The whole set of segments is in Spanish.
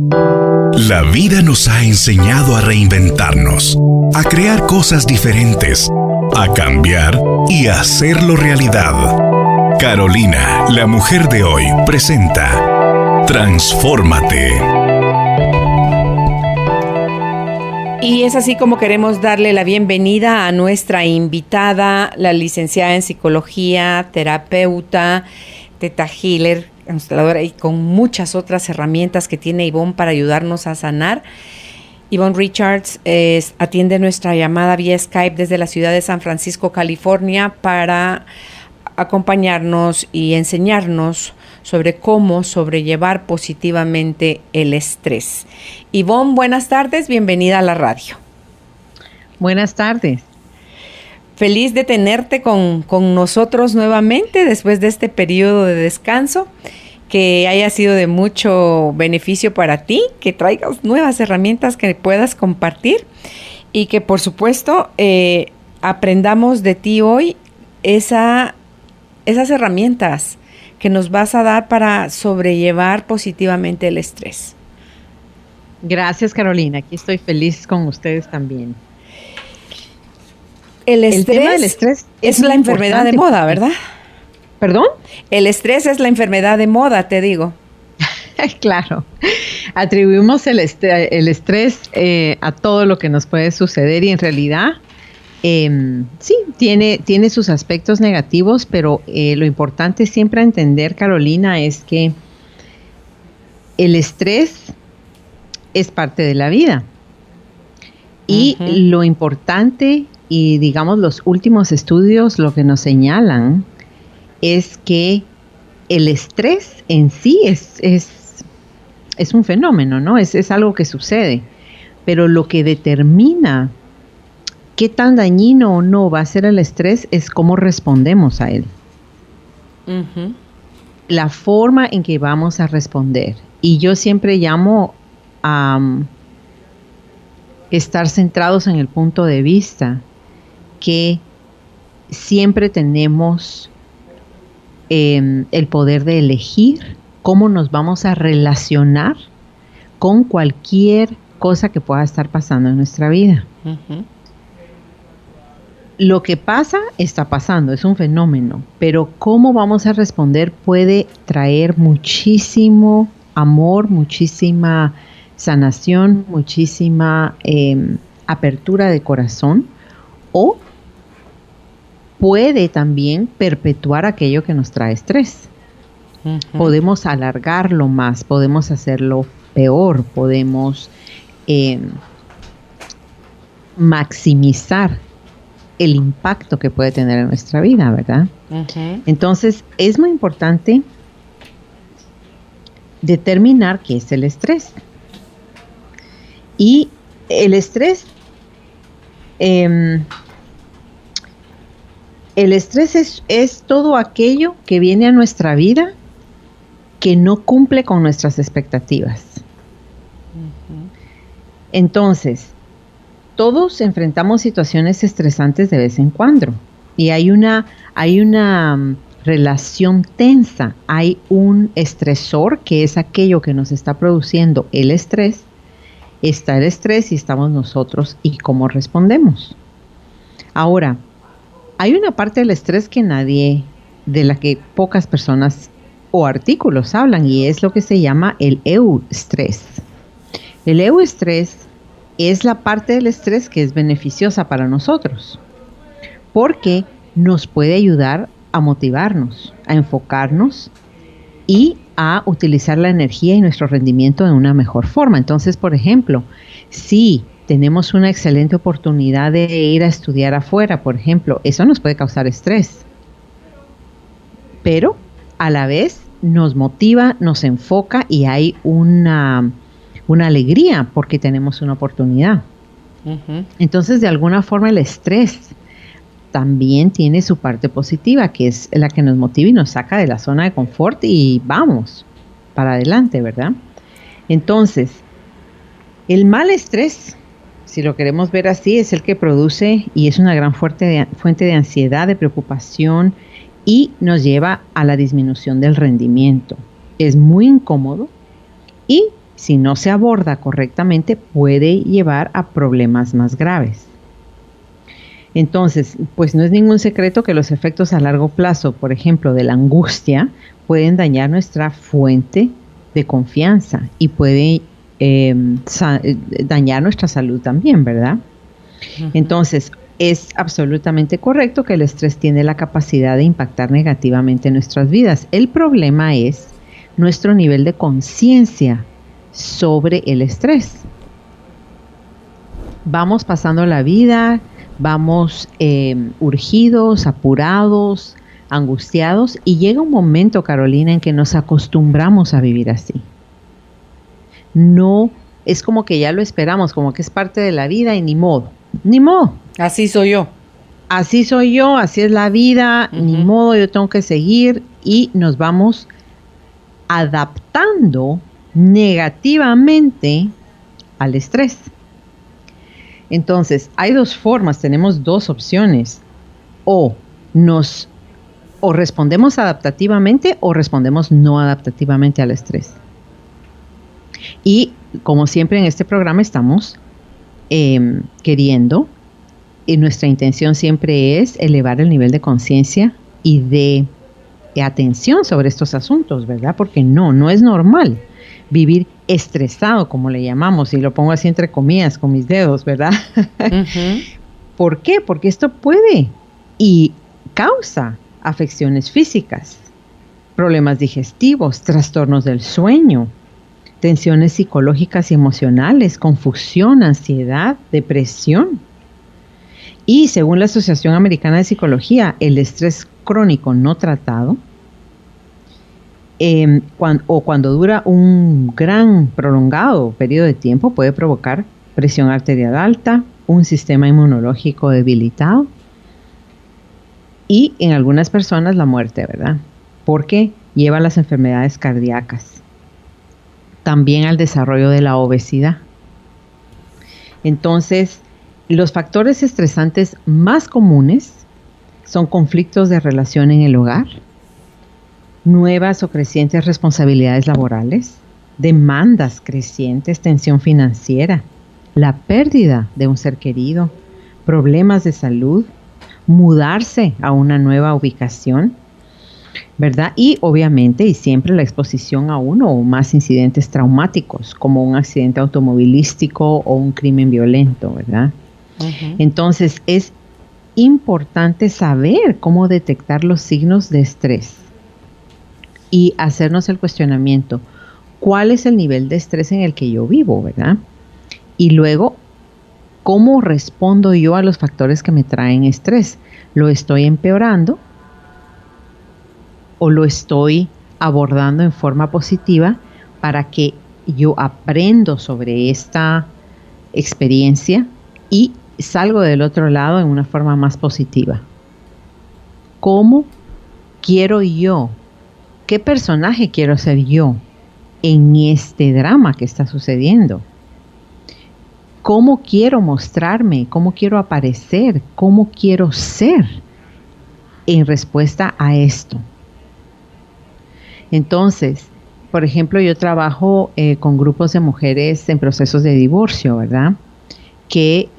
La vida nos ha enseñado a reinventarnos, a crear cosas diferentes, a cambiar y a hacerlo realidad. Carolina, la mujer de hoy, presenta Transfórmate. Y es así como queremos darle la bienvenida a nuestra invitada, la licenciada en psicología, terapeuta, Theta Healer, consteladora y con muchas otras herramientas que tiene Ivonne para ayudarnos a sanar. Ivonne Richards atiende nuestra llamada vía Skype desde la ciudad de San Francisco, California, para acompañarnos y enseñarnos sobre cómo sobrellevar positivamente el estrés. Ivonne, buenas tardes, bienvenida a la radio. Buenas tardes. Feliz de tenerte con nosotros nuevamente después de este periodo de descanso, que haya sido de mucho beneficio para ti, que traigas nuevas herramientas que puedas compartir y que por supuesto aprendamos de ti hoy esas herramientas que nos vas a dar para sobrellevar positivamente el estrés. Gracias, Carolina. Aquí estoy feliz con ustedes también. El tema del estrés es la enfermedad de moda, ¿verdad? ¿Perdón? El estrés es la enfermedad de moda, te digo. Claro. Atribuimos el estrés a todo lo que nos puede suceder y en realidad sí, tiene sus aspectos negativos, pero lo importante siempre a entender, Carolina, es que el estrés es parte de la vida. Y lo importante, y digamos los últimos estudios lo que nos señalan, es que el estrés en sí es un fenómeno, ¿no? Es algo que sucede, pero lo que determina qué tan dañino o no va a ser el estrés es cómo respondemos a él. La forma en que vamos a responder. Y yo siempre llamo a estar centrados en el punto de vista que siempre tenemos el poder de elegir cómo nos vamos a relacionar con cualquier cosa que pueda estar pasando en nuestra vida. Lo que pasa, está pasando, es un fenómeno, pero cómo vamos a responder puede traer muchísimo amor, muchísima sanación, muchísima apertura de corazón, o puede también perpetuar aquello que nos trae estrés. Podemos alargarlo más, podemos hacerlo peor, podemos maximizar el impacto que puede tener en nuestra vida, ¿verdad? Entonces, es muy importante determinar qué es el estrés. Y el estrés, es todo aquello que viene a nuestra vida que no cumple con nuestras expectativas. Entonces, todos enfrentamos situaciones estresantes de vez en cuando y hay una relación tensa, hay un estresor que es aquello que nos está produciendo el estrés, está el estrés y estamos nosotros y cómo respondemos. Ahora, hay una parte del estrés de la que pocas personas o artículos hablan y es lo que se llama el eustrés. El eustrés es la parte del estrés que es beneficiosa para nosotros, porque nos puede ayudar a motivarnos, a enfocarnos y a utilizar la energía y nuestro rendimiento de una mejor forma. Entonces, por ejemplo, si tenemos una excelente oportunidad de ir a estudiar afuera, por ejemplo, eso nos puede causar estrés, pero a la vez nos motiva, nos enfoca y hay una alegría porque tenemos una oportunidad. Entonces, de alguna forma, el estrés también tiene su parte positiva, que es la que nos motiva y nos saca de la zona de confort y vamos para adelante, ¿verdad? Entonces, el mal estrés, si lo queremos ver así, es el que produce y es una gran fuente de ansiedad, de preocupación y nos lleva a la disminución del rendimiento. Es muy incómodo y si no se aborda correctamente, puede llevar a problemas más graves. Entonces, pues no es ningún secreto que los efectos a largo plazo, por ejemplo, de la angustia, pueden dañar nuestra fuente de confianza y puede dañar nuestra salud también, ¿verdad? Uh-huh. Entonces, es absolutamente correcto que el estrés tiene la capacidad de impactar negativamente en nuestras vidas. El problema es nuestro nivel de conciencia sobre el estrés. Vamos pasando la vida, vamos urgidos, apurados, angustiados, y llega un momento, Carolina, en que nos acostumbramos a vivir así. No, es como que ya lo esperamos, como que es parte de la vida y ni modo. Así soy yo. Así soy yo, así es la vida, uh-huh. Ni modo, yo tengo que seguir, y nos vamos adaptando negativamente al estrés. Entonces, hay dos formas, tenemos dos opciones. O respondemos adaptativamente o respondemos no adaptativamente al estrés. Y como siempre en este programa estamos queriendo, y nuestra intención siempre es elevar el nivel de conciencia y de atención sobre estos asuntos, ¿verdad? Porque no es normal vivir estresado, como le llamamos, y lo pongo así entre comillas con mis dedos, ¿verdad? Uh-huh. ¿Por qué? Porque esto puede y causa afecciones físicas, problemas digestivos, trastornos del sueño, tensiones psicológicas y emocionales, confusión, ansiedad, depresión. Y según la Asociación Americana de Psicología, el estrés crónico no tratado, cuando dura un gran prolongado periodo de tiempo, puede provocar presión arterial alta, un sistema inmunológico debilitado y en algunas personas la muerte, ¿verdad? Porque lleva a las enfermedades cardíacas, también al desarrollo de la obesidad. Entonces, los factores estresantes más comunes son conflictos de relación en el hogar, nuevas o crecientes responsabilidades laborales, demandas crecientes, tensión financiera, la pérdida de un ser querido, problemas de salud, mudarse a una nueva ubicación, ¿verdad? Y obviamente y siempre la exposición a uno o más incidentes traumáticos, como un accidente automovilístico o un crimen violento, ¿verdad? Uh-huh. Entonces es importante saber cómo detectar los signos de estrés y hacernos el cuestionamiento, ¿cuál es el nivel de estrés en el que yo vivo, verdad? Y luego, ¿cómo respondo yo a los factores que me traen estrés? ¿Lo estoy empeorando o lo estoy abordando en forma positiva para que yo aprendo sobre esta experiencia y salgo del otro lado en una forma más positiva? ¿Cómo quiero yo? ¿Qué personaje quiero ser yo en este drama que está sucediendo? ¿Cómo quiero mostrarme? ¿Cómo quiero aparecer? ¿Cómo quiero ser en respuesta a esto? Entonces, por ejemplo, yo trabajo con grupos de mujeres en procesos de divorcio, ¿verdad? Que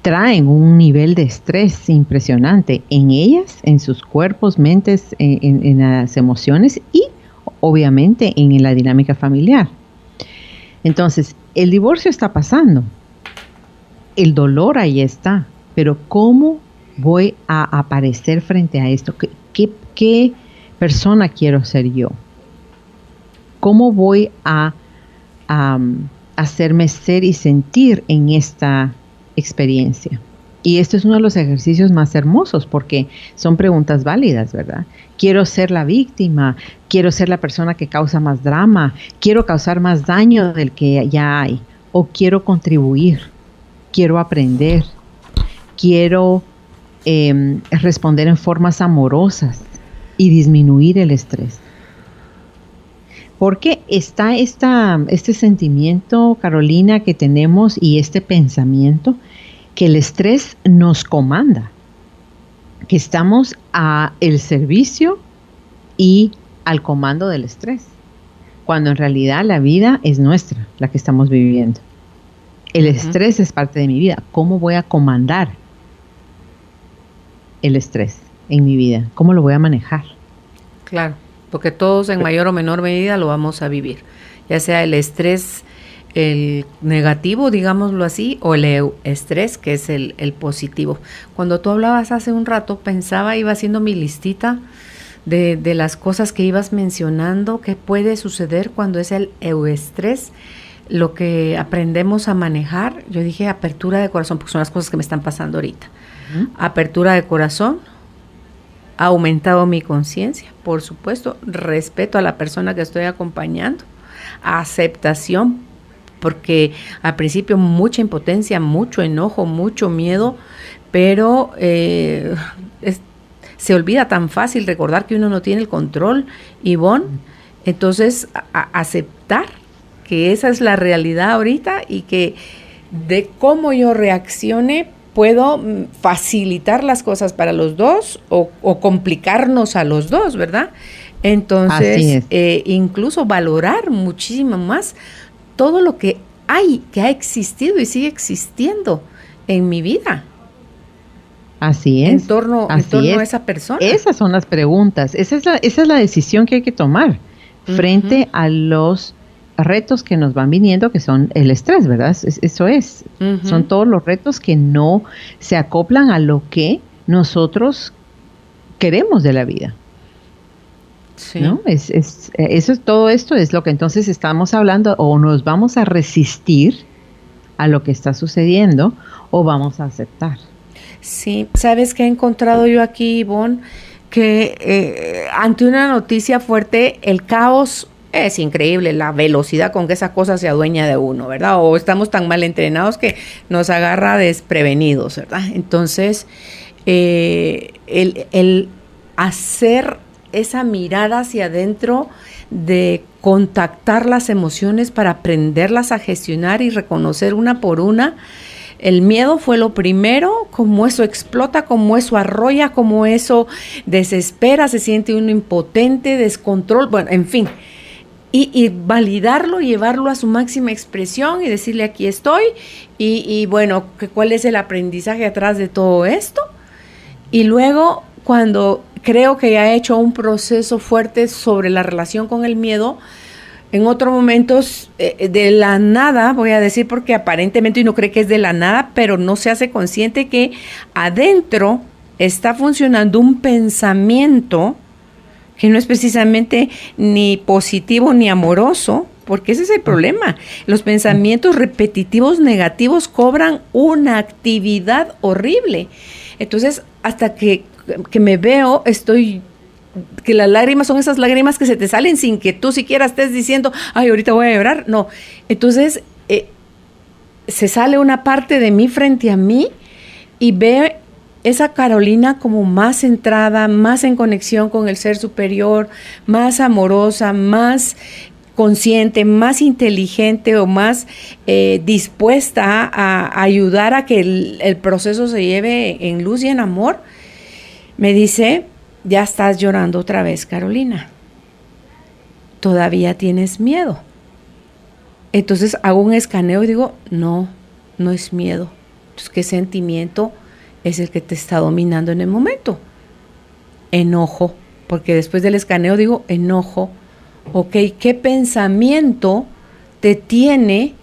traen un nivel de estrés impresionante en ellas, en sus cuerpos, mentes, en las emociones y obviamente en la dinámica familiar. Entonces, el divorcio está pasando, el dolor ahí está, pero ¿cómo voy a aparecer frente a esto? ¿Qué persona quiero ser yo? ¿Cómo voy a hacerme ser y sentir en esta experiencia? Y esto es uno de los ejercicios más hermosos porque son preguntas válidas, ¿verdad? ¿Quiero ser la víctima? ¿Quiero ser la persona que causa más drama? ¿Quiero causar más daño del que ya hay? ¿O quiero contribuir? ¿Quiero aprender? ¿Quiero responder en formas amorosas y disminuir el estrés? Porque está este sentimiento, Carolina, que tenemos y este pensamiento que el estrés nos comanda, que estamos al servicio y al comando del estrés. cuando en realidad la vida es nuestra, la que estamos viviendo. El estrés es parte de mi vida. ¿Cómo voy a comandar el estrés en mi vida? ¿Cómo lo voy a manejar? Claro, porque todos en mayor o menor medida lo vamos a vivir, ya sea el estrés, el negativo, digámoslo así, o el estrés, que es el positivo. Cuando tú hablabas hace un rato, pensaba, iba haciendo mi listita de las cosas que ibas mencionando, que puede suceder cuando es el euestrés, lo que aprendemos a manejar. Yo dije apertura de corazón, porque son las cosas que me están pasando ahorita. Apertura de corazón, ha aumentado mi conciencia, por supuesto, respeto a la persona que estoy acompañando, aceptación, porque al principio mucha impotencia, mucho enojo, mucho miedo, pero se olvida tan fácil recordar que uno no tiene el control, Ivonne. Entonces, aceptar que esa es la realidad ahorita y que de cómo yo reaccione puedo facilitar las cosas para los dos o complicarnos a los dos, ¿verdad? Entonces, incluso valorar muchísimo más todo lo que ha existido y sigue existiendo en mi vida. Así es. En torno a esa persona. Esas son las preguntas. Esa es la decisión que hay que tomar frente a los retos que nos van viniendo, que son el estrés, ¿verdad? Eso es. Son todos los retos que no se acoplan a lo que nosotros queremos de la vida. Sí. ¿No? Todo esto es lo que entonces estamos hablando, o nos vamos a resistir a lo que está sucediendo o vamos a aceptar. Sí, ¿sabes qué he encontrado yo aquí, Ivonne? Que ante una noticia fuerte, el caos es increíble, la velocidad con que esa cosa se adueña de uno, ¿verdad? O estamos tan mal entrenados que nos agarra desprevenidos, ¿verdad? Entonces, el hacer esa mirada hacia adentro, de contactar las emociones para aprenderlas a gestionar y reconocer una por una. El miedo fue lo primero, como eso explota, como eso arrolla, como eso desespera, se siente uno impotente, descontrol, bueno, en fin. Y validarlo, llevarlo a su máxima expresión y decirle aquí estoy y bueno, ¿cuál es el aprendizaje atrás de todo esto? Y luego, cuando creo que ya he hecho un proceso fuerte sobre la relación con el miedo, en otros momentos de la nada, voy a decir, porque aparentemente uno cree que es de la nada, pero no se hace consciente que adentro está funcionando un pensamiento que no es precisamente ni positivo ni amoroso, porque ese es el problema. Los pensamientos repetitivos negativos cobran una actividad horrible. Entonces, hasta que me veo, que las lágrimas son esas lágrimas que se te salen sin que tú siquiera estés diciendo, ay, ahorita voy a llorar. No. Entonces, se sale una parte de mí frente a mí y veo esa Carolina como más centrada, más en conexión con el ser superior, más amorosa, más consciente, más inteligente o más dispuesta a ayudar a que el proceso se lleve en luz y en amor. Me dice, ya estás llorando otra vez, Carolina. Todavía tienes miedo. Entonces hago un escaneo y digo, no es miedo. Entonces, ¿qué sentimiento es el que te está dominando en el momento? Enojo, porque después del escaneo digo, enojo. Ok, ¿qué pensamiento te tiene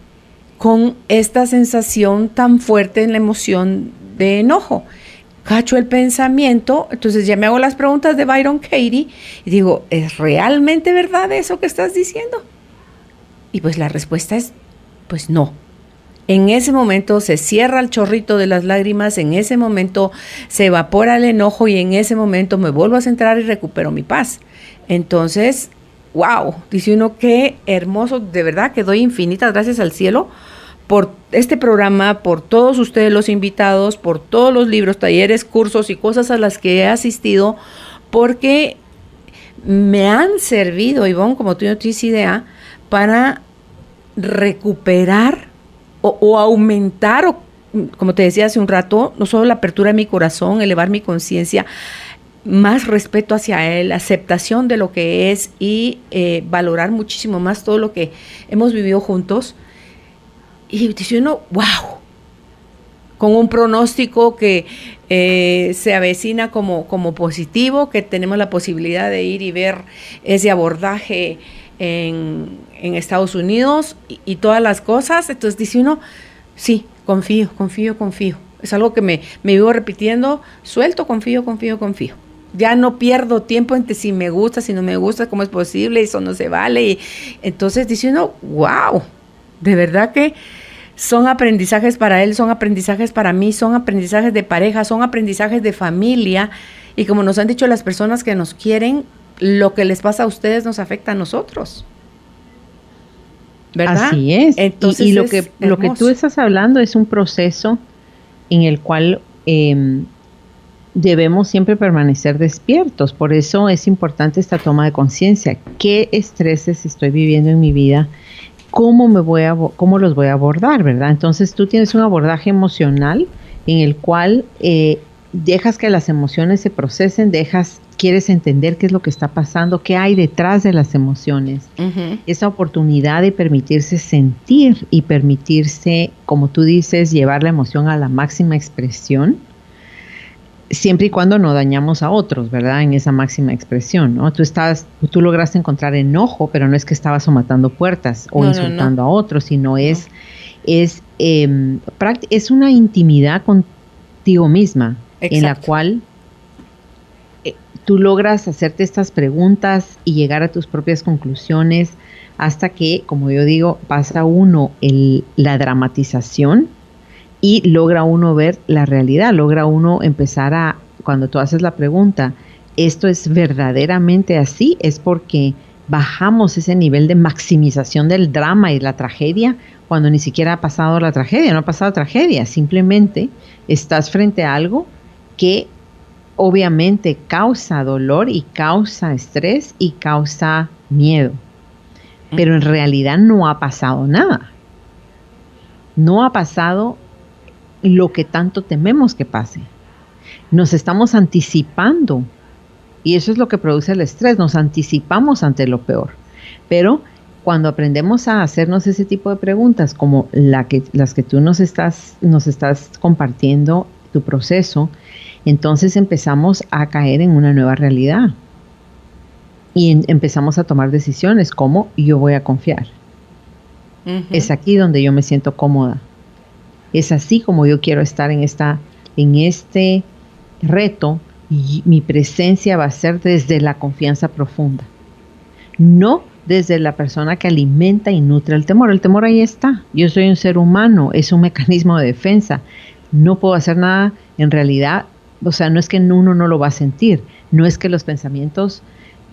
con esta sensación tan fuerte en la emoción de enojo? Cacho el pensamiento, entonces ya me hago las preguntas de Byron Katie y digo, ¿es realmente verdad eso que estás diciendo? Y pues la respuesta es, pues no. En ese momento se cierra el chorrito de las lágrimas, en ese momento se evapora el enojo y en ese momento me vuelvo a centrar y recupero mi paz. Entonces, wow, dice uno, qué hermoso, de verdad que doy infinitas gracias al cielo por este programa, por todos ustedes los invitados, por todos los libros, talleres, cursos y cosas a las que he asistido, porque me han servido, Ivonne, como tú no tienes idea, para recuperar o aumentar, o como te decía hace un rato, no solo la apertura de mi corazón, elevar mi conciencia, más respeto hacia él, aceptación de lo que es y valorar muchísimo más todo lo que hemos vivido juntos. Y dice uno, wow, con un pronóstico que se avecina como positivo, que tenemos la posibilidad de ir y ver ese abordaje en Estados Unidos y todas las cosas. Entonces dice uno, sí, confío. Es algo que me vivo repitiendo, suelto, confío. Ya no pierdo tiempo entre si me gusta, si no me gusta, cómo es posible, eso no se vale. Y entonces dice uno, wow, de verdad que son aprendizajes para él, son aprendizajes para mí, son aprendizajes de pareja, son aprendizajes de familia. Y como nos han dicho las personas que nos quieren, lo que les pasa a ustedes nos afecta a nosotros. ¿Verdad? Así es. Entonces y lo que tú estás hablando es un proceso en el cual debemos siempre permanecer despiertos. Por eso es importante esta toma de conciencia. ¿Qué estreses estoy viviendo en mi vida? ¿Cómo los voy a abordar, verdad? Entonces tú tienes un abordaje emocional en el cual dejas que las emociones se procesen, quieres entender qué es lo que está pasando, qué hay detrás de las emociones. Uh-huh. Esa oportunidad de permitirse sentir y permitirse, como tú dices, llevar la emoción a la máxima expresión, siempre y cuando no dañamos a otros, ¿verdad? En esa máxima expresión, ¿no? Tú lograste encontrar enojo, pero no es que estabas matando puertas o insultando a otros, sino es una intimidad contigo misma. Exacto. En la cual tú logras hacerte estas preguntas y llegar a tus propias conclusiones hasta que, como yo digo, pasa uno la dramatización y logra uno ver la realidad, logra uno empezar cuando tú haces la pregunta, ¿esto es verdaderamente así? Es porque bajamos ese nivel de maximización del drama y la tragedia cuando ni siquiera ha pasado la tragedia, no ha pasado tragedia, simplemente estás frente a algo que obviamente causa dolor y causa estrés y causa miedo, pero en realidad no ha pasado nada. No ha pasado lo que tanto tememos que pase. Nos estamos anticipando y eso es lo que produce el estrés, nos anticipamos ante lo peor. Pero cuando aprendemos a hacernos ese tipo de preguntas como las que tú nos estás compartiendo tu proceso, entonces empezamos a caer en una nueva realidad y empezamos a tomar decisiones como yo voy a confiar. Uh-huh. Es aquí donde yo me siento cómoda. Es así como yo quiero estar en este reto y mi presencia va a ser desde la confianza profunda, no desde la persona que alimenta y nutre el temor. El temor ahí está. Yo soy un ser humano, es un mecanismo de defensa. No puedo hacer nada en realidad. O sea, no es que uno no lo va a sentir, no es que los pensamientos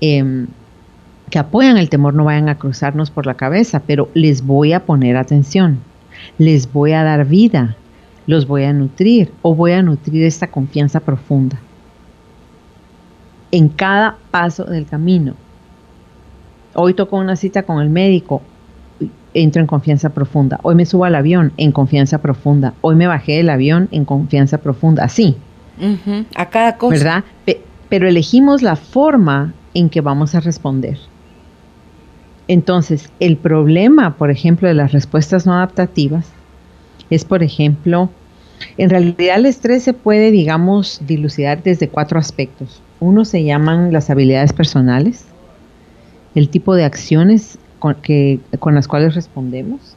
que apoyan el temor no vayan a cruzarnos por la cabeza, pero les voy a poner atención, les voy a dar vida, los voy a nutrir o voy a nutrir esta confianza profunda. En cada paso del camino. Hoy toco una cita con el médico, entro en confianza profunda. Hoy me subo al avión en confianza profunda. Hoy me bajé del avión en confianza profunda. Así. Uh-huh. A cada cosa. ¿Verdad? Pero elegimos la forma en que vamos a responder. Entonces, el problema, por ejemplo, de las respuestas no adaptativas es, por ejemplo, en realidad el estrés se puede, digamos, dilucidar desde 4 aspectos. Uno se llaman las habilidades personales, el tipo de acciones con las cuales respondemos,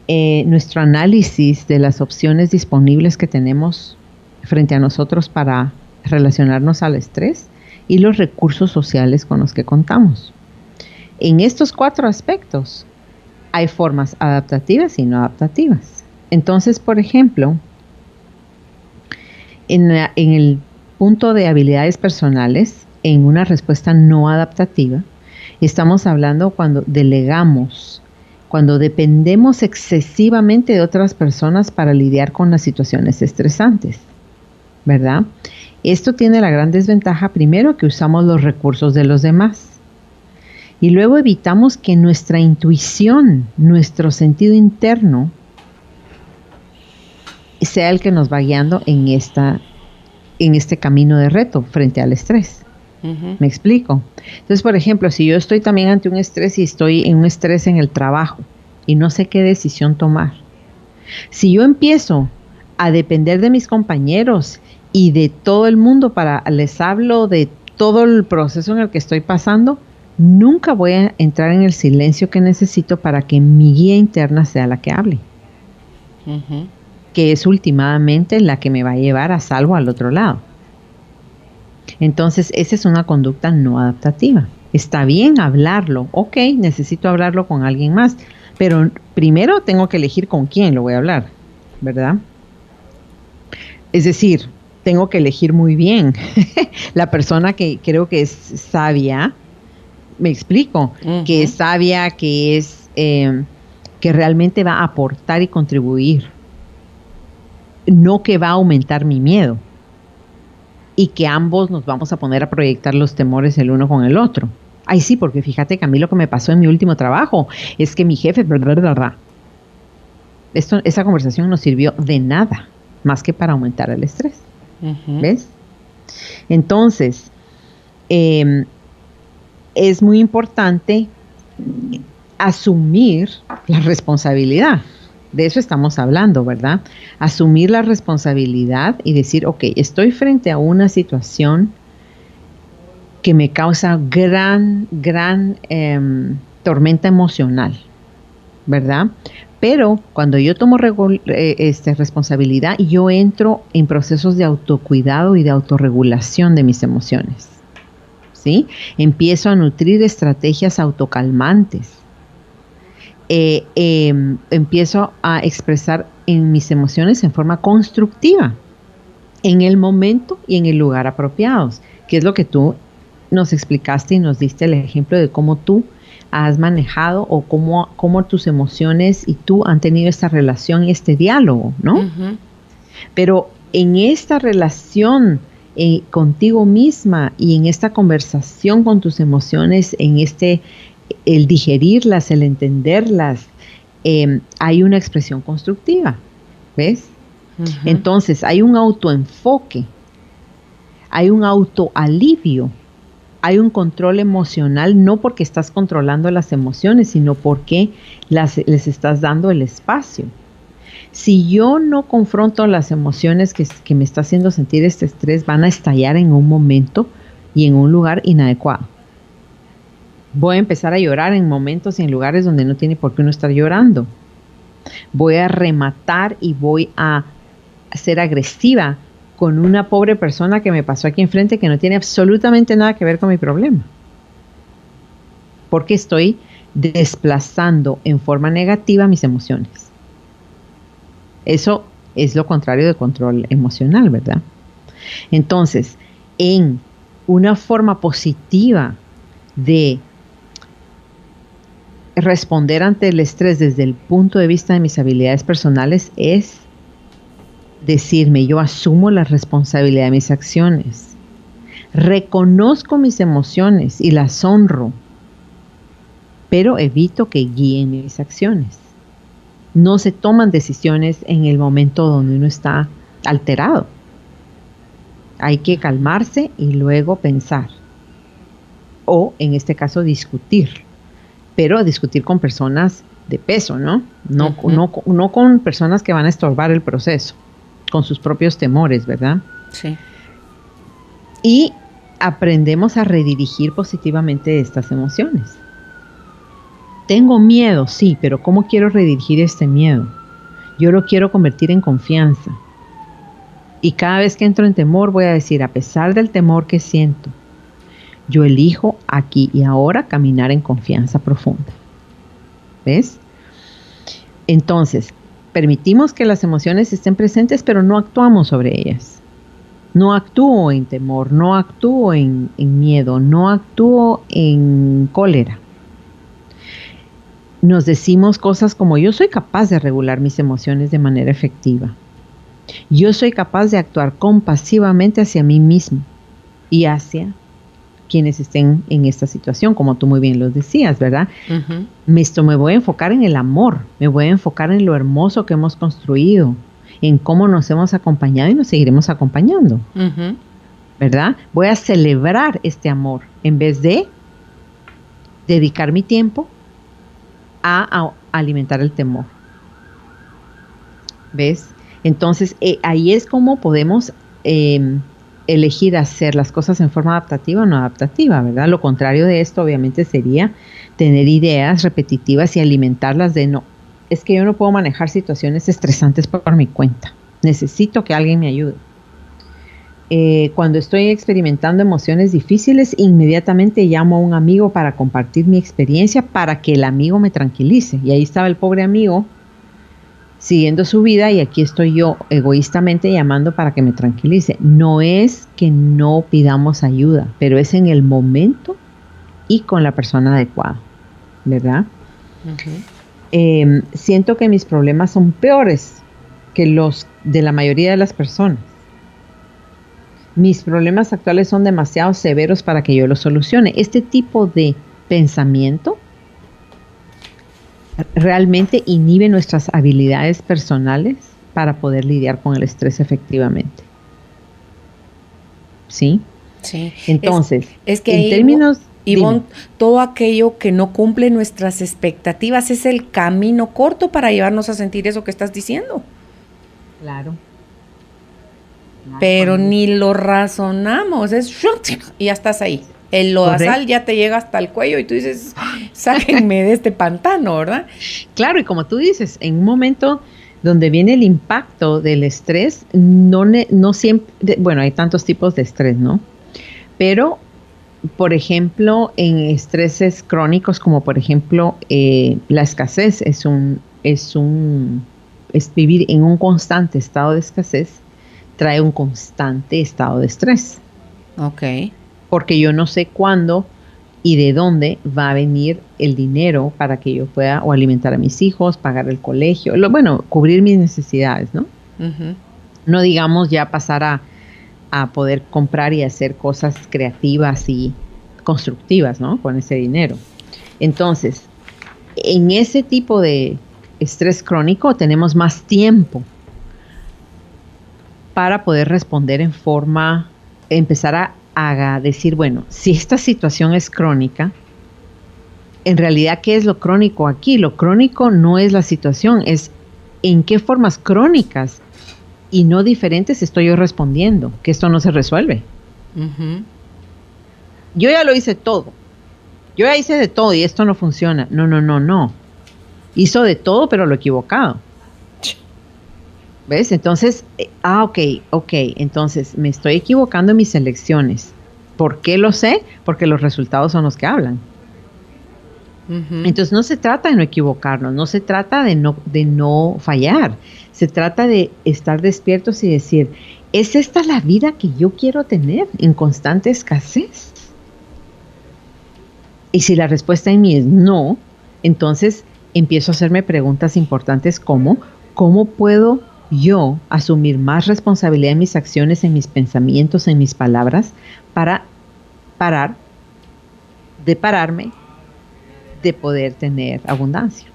nuestro análisis de las opciones disponibles que tenemos frente a nosotros para relacionarnos al estrés y los recursos sociales con los que contamos. En estos 4 aspectos hay formas adaptativas y no adaptativas. Entonces, por ejemplo, en el punto de habilidades personales, en una respuesta no adaptativa, estamos hablando cuando delegamos, cuando dependemos excesivamente de otras personas para lidiar con las situaciones estresantes, ¿verdad? Esto tiene la gran desventaja, primero, que usamos los recursos de los demás. Y luego evitamos que nuestra intuición, nuestro sentido interno, sea el que nos va guiando en en este camino de reto frente al estrés. ¿Me explico? Entonces, por ejemplo, si yo estoy también ante un estrés y estoy en un estrés en el trabajo y no sé qué decisión tomar, si yo empiezo a depender de mis compañeros y de todo el mundo les hablo de todo el proceso en el que estoy pasando, nunca voy a entrar en el silencio que necesito para que mi guía interna sea la que hable. Que es últimamente la que me va a llevar a salvo al otro lado. Entonces, esa es una conducta no adaptativa. Está bien hablarlo, ok, necesito hablarlo con alguien más, pero primero tengo que elegir con quién lo voy a hablar, ¿verdad? Es decir, tengo que elegir muy bien la persona que creo que es sabia, me explico, que es sabia, que es que realmente va a aportar y contribuir, no que va a aumentar mi miedo y que ambos nos vamos a poner a proyectar los temores el uno con el otro. Ay, sí, porque fíjate que a mí lo que me pasó en mi último trabajo es que mi jefe, esa conversación no sirvió de nada más que para aumentar el estrés. ¿Ves? Entonces, es muy importante asumir la responsabilidad. De eso estamos hablando, ¿verdad? Asumir la responsabilidad y decir, ok, estoy frente a una situación que me causa gran tormenta emocional, ¿verdad? Pero cuando yo tomo responsabilidad, yo entro en procesos de autocuidado y de autorregulación de mis emociones, ¿sí? Empiezo a nutrir estrategias autocalmantes. Empiezo a expresar en mis emociones en forma constructiva, en el momento y en el lugar apropiados, que es lo que tú nos explicaste y nos diste el ejemplo de cómo tú has manejado o cómo tus emociones y tú han tenido esta relación y este diálogo, ¿no? Pero en esta relación contigo misma y en esta conversación con tus emociones, el digerirlas, el entenderlas, hay una expresión constructiva, ¿ves? Entonces hay un autoenfoque, hay un autoalivio, hay un control emocional, no porque estás controlando las emociones, sino porque les estás dando el espacio. Si yo no confronto las emociones que me está haciendo sentir este estrés, van a estallar en un momento y en un lugar inadecuado. Voy a empezar a llorar en momentos y en lugares donde no tiene por qué uno estar llorando. Voy a rematar y voy a ser agresiva con una pobre persona que me pasó aquí enfrente que no tiene absolutamente nada que ver con mi problema. Porque estoy desplazando en forma negativa mis emociones. Eso es lo contrario de control emocional, ¿verdad? Entonces, en una forma positiva de responder ante el estrés desde el punto de vista de mis habilidades personales es decirme, yo asumo la responsabilidad de mis acciones, reconozco mis emociones y las honro, pero evito que guíen mis acciones. No se toman decisiones en el momento donde uno está alterado. Hay que calmarse y luego pensar. O, en este caso, discutir. Pero discutir con personas de peso, ¿no? No con personas que van a estorbar el proceso, con sus propios temores, ¿verdad? Sí. Y aprendemos a redirigir positivamente estas emociones. Tengo miedo, sí, pero ¿cómo quiero redirigir este miedo? Yo lo quiero convertir en confianza. Y cada vez que entro en temor voy a decir, a pesar del temor que siento, yo elijo aquí y ahora caminar en confianza profunda. ¿Ves? Entonces, permitimos que las emociones estén presentes, pero no actuamos sobre ellas. No actúo en temor, no actúo en miedo, no actúo en cólera. Nos decimos cosas como, yo soy capaz de regular mis emociones de manera efectiva. Yo soy capaz de actuar compasivamente hacia mí mismo y hacia quienes estén en esta situación, como tú muy bien lo decías, ¿verdad? Me voy a enfocar en el amor, me voy a enfocar en lo hermoso que hemos construido, en cómo nos hemos acompañado y nos seguiremos acompañando, ¿verdad? Voy a celebrar este amor en vez de dedicar mi tiempo a alimentar el temor. ¿Ves? Entonces, ahí es como podemos elegir hacer las cosas en forma adaptativa o no adaptativa, ¿verdad? Lo contrario de esto, obviamente, sería tener ideas repetitivas y alimentarlas de no, es que yo no puedo manejar situaciones estresantes por mi cuenta. Necesito que alguien me ayude. Cuando estoy experimentando emociones difíciles, inmediatamente llamo a un amigo para compartir mi experiencia para que el amigo me tranquilice. Y ahí estaba el pobre amigo siguiendo su vida y aquí estoy yo egoístamente llamando para que me tranquilice. No es que no pidamos ayuda, pero es en el momento y con la persona adecuada, ¿verdad? Siento que mis problemas son peores que los de la mayoría de las personas. Mis problemas actuales son demasiado severos para que yo los solucione. Este tipo de pensamiento realmente inhibe nuestras habilidades personales para poder lidiar con el estrés efectivamente. ¿Sí? Sí. Entonces, es que en términos... Ivonne, todo aquello que no cumple nuestras expectativas es el camino corto para llevarnos a sentir eso que estás diciendo. Claro. Pero ni lo razonamos, y ya estás ahí. El lodazal ya te llega hasta el cuello y tú dices, sáquenme de este pantano, ¿verdad? Claro, y como tú dices, en un momento donde viene el impacto del estrés, no siempre, bueno, hay tantos tipos de estrés, ¿no? Pero, por ejemplo, en estreses crónicos, como por ejemplo la escasez, es vivir en un constante estado de escasez, trae un constante estado de estrés. Ok. Porque yo no sé cuándo y de dónde va a venir el dinero para que yo pueda o alimentar a mis hijos, pagar el colegio, cubrir mis necesidades, ¿no? No digamos ya pasar a poder comprar y hacer cosas creativas y constructivas, ¿no? Con ese dinero. Entonces, en ese tipo de estrés crónico tenemos más tiempo para poder responder en forma, empezar a decir, bueno, si esta situación es crónica, en realidad, ¿qué es lo crónico aquí? Lo crónico no es la situación, es en qué formas crónicas y no diferentes estoy yo respondiendo, que esto no se resuelve. Yo ya lo hice todo. Yo ya hice de todo y esto no funciona. No. Hizo de todo, pero lo equivocado. ¿Ves? Entonces, ok. Entonces, me estoy equivocando en mis elecciones. ¿Por qué lo sé? Porque los resultados son los que hablan. Entonces, no se trata de no equivocarnos, no se trata de no fallar. Se trata de estar despiertos y decir, ¿es esta la vida que yo quiero tener en constante escasez? Y si la respuesta en mí es no, entonces empiezo a hacerme preguntas importantes como, ¿cómo puedo yo asumir más responsabilidad en mis acciones, en mis pensamientos, en mis palabras, para pararme de poder tener abundancia?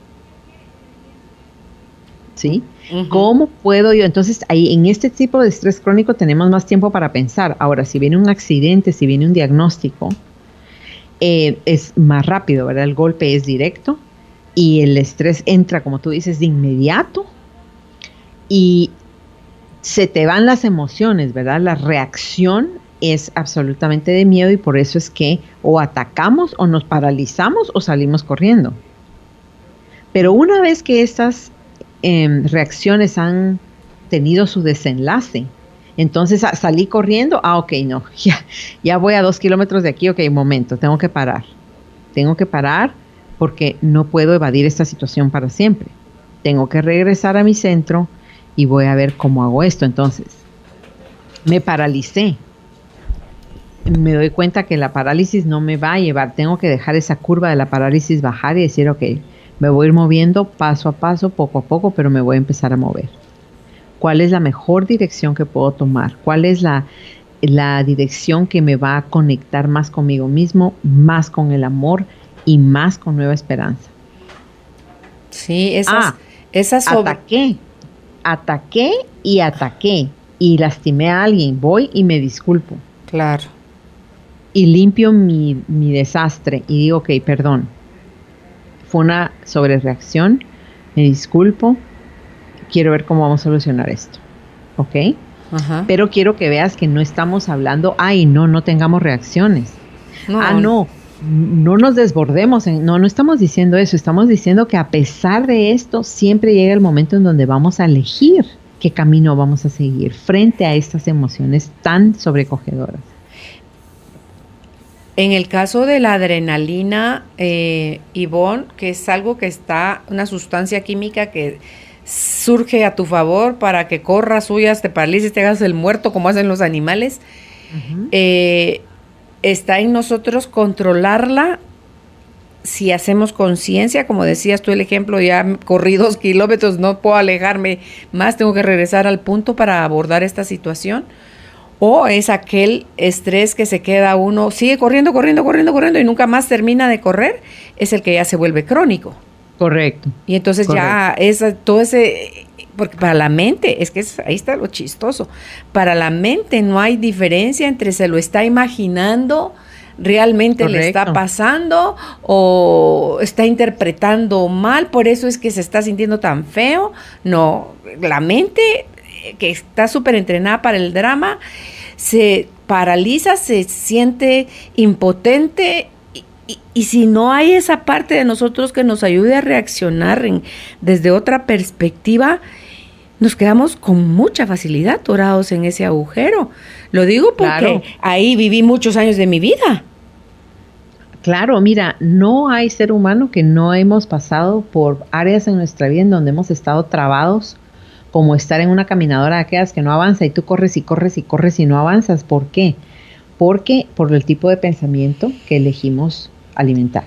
¿Sí? ¿Cómo puedo yo? Entonces, ahí en este tipo de estrés crónico tenemos más tiempo para pensar. Ahora, si viene un accidente, si viene un diagnóstico, es más rápido, ¿verdad? El golpe es directo y el estrés entra, como tú dices, de inmediato. Y se te van las emociones, ¿verdad? La reacción es absolutamente de miedo y por eso es que o atacamos o nos paralizamos o salimos corriendo. Pero una vez que estas reacciones han tenido su desenlace, entonces salí corriendo, no, ya voy a 2 kilómetros de aquí, momento, tengo que parar porque no puedo evadir esta situación para siempre. Tengo que regresar a mi centro y voy a ver cómo hago esto. Entonces, me paralicé. Me doy cuenta que la parálisis no me va a llevar. Tengo que dejar esa curva de la parálisis bajar y decir, me voy a ir moviendo paso a paso, poco a poco, pero me voy a empezar a mover. ¿Cuál es la mejor dirección que puedo tomar? ¿Cuál es la dirección que me va a conectar más conmigo mismo, más con el amor y más con nueva esperanza? Sí, ataqué. ataqué y lastimé a alguien, voy y me disculpo. Claro. Y limpio mi desastre y digo, ok, perdón, fue una sobrereacción, me disculpo, quiero ver cómo vamos a solucionar esto, ¿ok? Ajá. Pero quiero que veas que no estamos hablando, ay, no tengamos reacciones. No nos desbordemos, no estamos diciendo eso, estamos diciendo que a pesar de esto, siempre llega el momento en donde vamos a elegir qué camino vamos a seguir frente a estas emociones tan sobrecogedoras. En el caso de la adrenalina, Ivonne, que es algo que está, una sustancia química que surge a tu favor para que corras, huyas, te paralices, te hagas el muerto como hacen los animales, está en nosotros controlarla si hacemos conciencia, como decías tú el ejemplo, ya corrí 2 kilómetros, no puedo alejarme más, tengo que regresar al punto para abordar esta situación. O es aquel estrés que se queda uno, sigue corriendo y nunca más termina de correr, es el que ya se vuelve crónico. Correcto. Y entonces ya es todo ese, porque para la mente, es que ahí está lo chistoso, para la mente no hay diferencia entre se lo está imaginando, realmente le está pasando o está interpretando mal, por eso es que se está sintiendo tan feo. No, la mente que está súper entrenada para el drama se paraliza, se siente impotente y si no hay esa parte de nosotros que nos ayude a reaccionar desde otra perspectiva, nos quedamos con mucha facilidad atorados en ese agujero. Lo digo porque ahí viví muchos años de mi vida. Claro, mira, no hay ser humano que no hemos pasado por áreas en nuestra vida en donde hemos estado trabados, como estar en una caminadora de aquellas que no avanza y tú corres y corres y corres y no avanzas. ¿Por qué? Porque por el tipo de pensamiento que elegimos alimentar.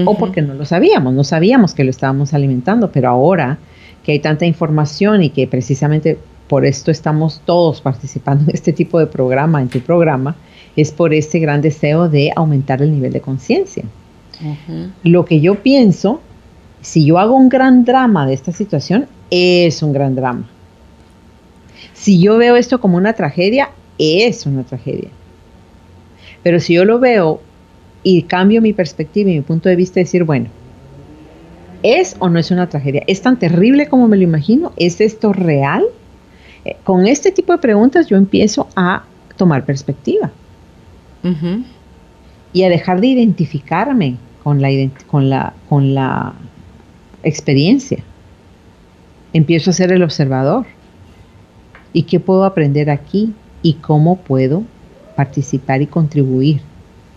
O porque no sabíamos que lo estábamos alimentando, pero ahora que hay tanta información y que precisamente por esto estamos todos participando en este tipo de programa, en tu programa, es por este gran deseo de aumentar el nivel de conciencia. Lo que yo pienso, si yo hago un gran drama de esta situación, es un gran drama. Si yo veo esto como una tragedia, es una tragedia. Pero si yo lo veo y cambio mi perspectiva y mi punto de vista, decir, bueno, ¿es o no es una tragedia? ¿Es tan terrible como me lo imagino? ¿Es esto real? Con este tipo de preguntas yo empiezo a tomar perspectiva. Y a dejar de identificarme con la experiencia. Empiezo a ser el observador. ¿Y qué puedo aprender aquí? ¿Y cómo puedo participar y contribuir?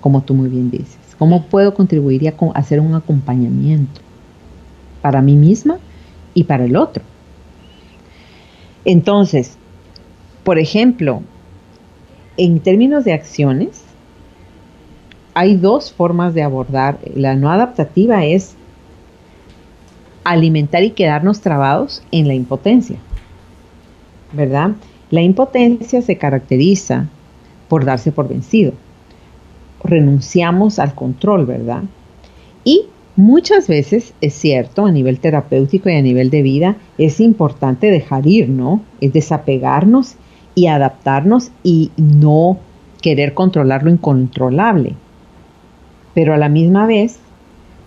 Como tú muy bien dices. ¿Cómo puedo contribuir y hacer un acompañamiento para mí misma y para el otro? Entonces, por ejemplo, en términos de acciones, hay 2 formas de abordar. La no adaptativa es alimentar y quedarnos trabados en la impotencia, ¿verdad? La impotencia se caracteriza por darse por vencido. Renunciamos al control, ¿verdad? Y muchas veces, es cierto, a nivel terapéutico y a nivel de vida, es importante dejar ir, ¿no? Es desapegarnos y adaptarnos y no querer controlar lo incontrolable. Pero a la misma vez,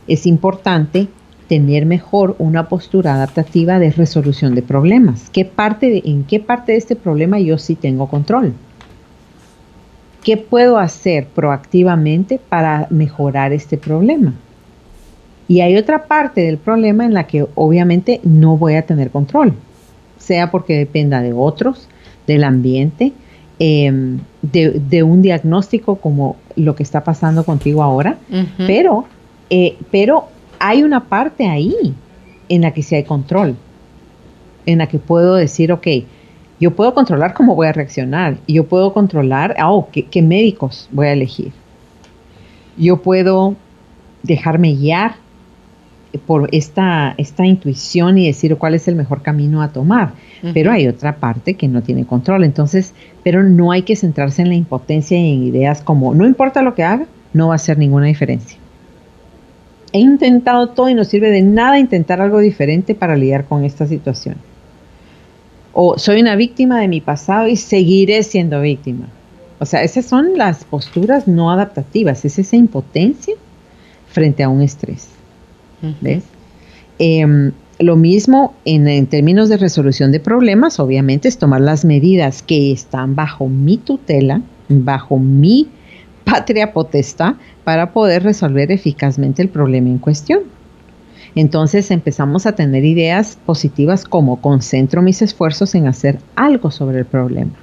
es importante tener mejor una postura adaptativa de resolución de problemas. ¿En qué parte de este problema yo sí tengo control? ¿Qué puedo hacer proactivamente para mejorar este problema? Y hay otra parte del problema en la que obviamente no voy a tener control, sea porque dependa de otros, del ambiente, de un diagnóstico como lo que está pasando contigo ahora, pero hay una parte ahí en la que sí hay control, en la que puedo decir, ok, yo puedo controlar cómo voy a reaccionar, yo puedo controlar qué médicos voy a elegir, yo puedo dejarme guiar por esta intuición y decir cuál es el mejor camino a tomar. Pero hay otra parte que no tiene control. Entonces, pero no hay que centrarse en la impotencia y en ideas como, no importa lo que haga, no va a hacer ninguna diferencia. He intentado todo y no sirve de nada intentar algo diferente para lidiar con esta situación. O soy una víctima de mi pasado y seguiré siendo víctima. O sea, esas son las posturas no adaptativas, es esa impotencia frente a un estrés. ¿Ves? Lo mismo en términos de resolución de problemas, obviamente, es tomar las medidas que están bajo mi tutela, bajo mi patria potestad, para poder resolver eficazmente el problema en cuestión. Entonces empezamos a tener ideas positivas como concentro mis esfuerzos en hacer algo sobre el problema.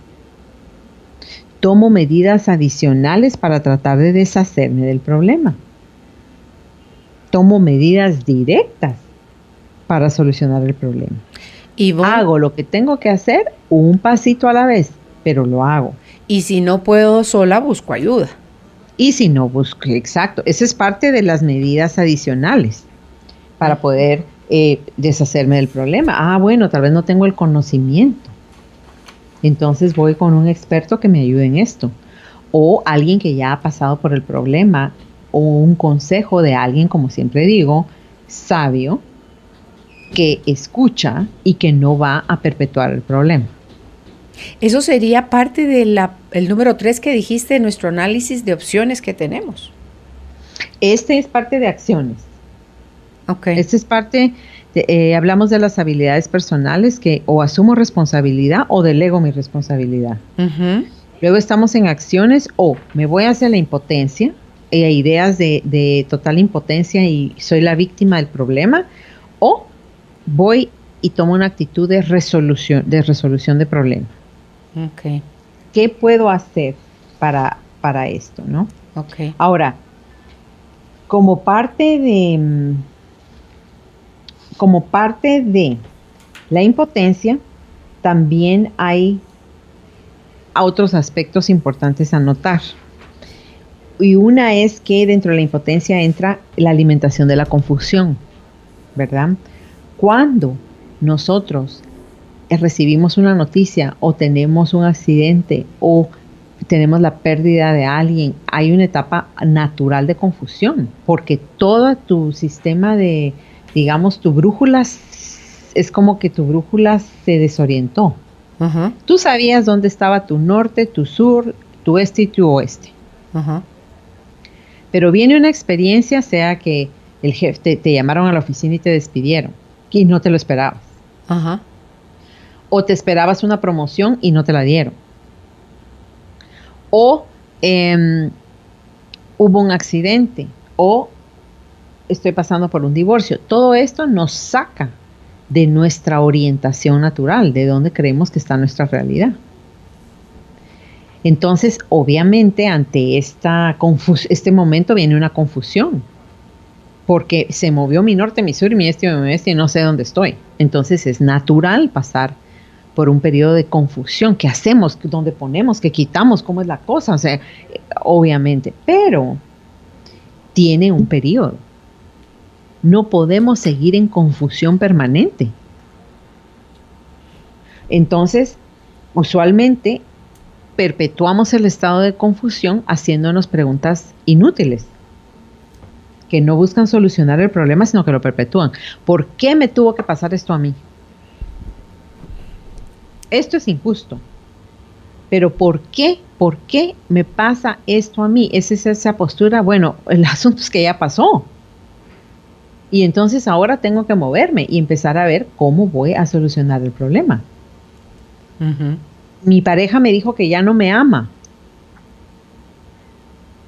Tomo medidas adicionales para tratar de deshacerme del problema. Tomo medidas directas para solucionar el problema. Hago lo que tengo que hacer un pasito a la vez, pero lo hago. Y si no puedo sola, busco ayuda. Y si no busco, exacto. Esa es parte de las medidas adicionales para poder deshacerme del problema. Bueno, tal vez no tengo el conocimiento. Entonces voy con un experto que me ayude en esto. O alguien que ya ha pasado por el problema. O un consejo de alguien, como siempre digo, sabio, que escucha y que no va a perpetuar el problema. Eso sería parte del número 3 que dijiste de nuestro análisis de opciones que tenemos. Este es parte de acciones. Okay. Este es parte, hablamos de las habilidades personales que o asumo responsabilidad o delego mi responsabilidad. Uh-huh. Luego estamos en acciones o me voy hacia la impotencia, ideas de total impotencia y soy la víctima del problema, o voy y tomo una actitud de resolución de problema. Okay. ¿Qué puedo hacer para esto, no? Okay. Ahora, como parte de la impotencia, también hay otros aspectos importantes a notar. Y una es que dentro de la impotencia entra la alimentación de la confusión, ¿verdad? Cuando nosotros recibimos una noticia o tenemos un accidente o tenemos la pérdida de alguien, hay una etapa natural de confusión, porque todo tu sistema de, digamos, tu brújula, es como que tu brújula se desorientó. Uh-huh. Tú sabías dónde estaba tu norte, tu sur, tu este y tu oeste. Uh-huh. Pero viene una experiencia, sea que el jefe te llamaron a la oficina y te despidieron y no te lo esperabas. Uh-huh. O te esperabas una promoción y no te la dieron. O hubo un accidente. O estoy pasando por un divorcio. Todo esto nos saca de nuestra orientación natural, de donde creemos que está nuestra realidad. Entonces, obviamente, ante este momento viene una confusión, porque se movió mi norte, mi sur, mi este y mi oeste y no sé dónde estoy. Entonces, es natural pasar por un periodo de confusión. ¿Qué hacemos? ¿Dónde ponemos? ¿Qué quitamos? ¿Cómo es la cosa? O sea, obviamente, pero tiene un periodo. No podemos seguir en confusión permanente. Entonces, usualmente perpetuamos el estado de confusión haciéndonos preguntas inútiles que no buscan solucionar el problema, sino que lo perpetúan. ¿Por qué me tuvo que pasar esto a mí? Esto es injusto. Pero ¿por qué? ¿Por qué me pasa esto a mí? ¿Es esa postura? Bueno, el asunto es que ya pasó. Y entonces ahora tengo que moverme y empezar a ver cómo voy a solucionar el problema. Uh-huh. Mi pareja me dijo que ya no me ama.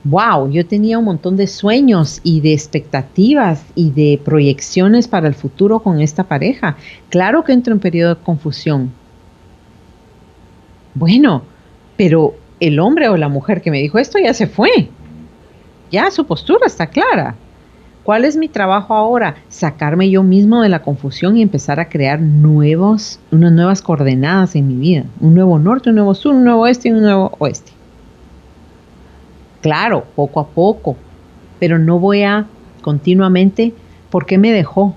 Wow, yo tenía un montón de sueños y de expectativas y de proyecciones para el futuro con esta pareja. Claro que entro en periodo de confusión. Bueno, pero el hombre o la mujer que me dijo esto ya se fue. Ya su postura está clara. ¿Cuál es mi trabajo ahora? Sacarme yo mismo de la confusión y empezar a crear unas nuevas coordenadas en mi vida. Un nuevo norte, un nuevo sur, un nuevo este y un nuevo oeste. Claro, poco a poco, pero no voy a continuamente, ¿por qué me dejó?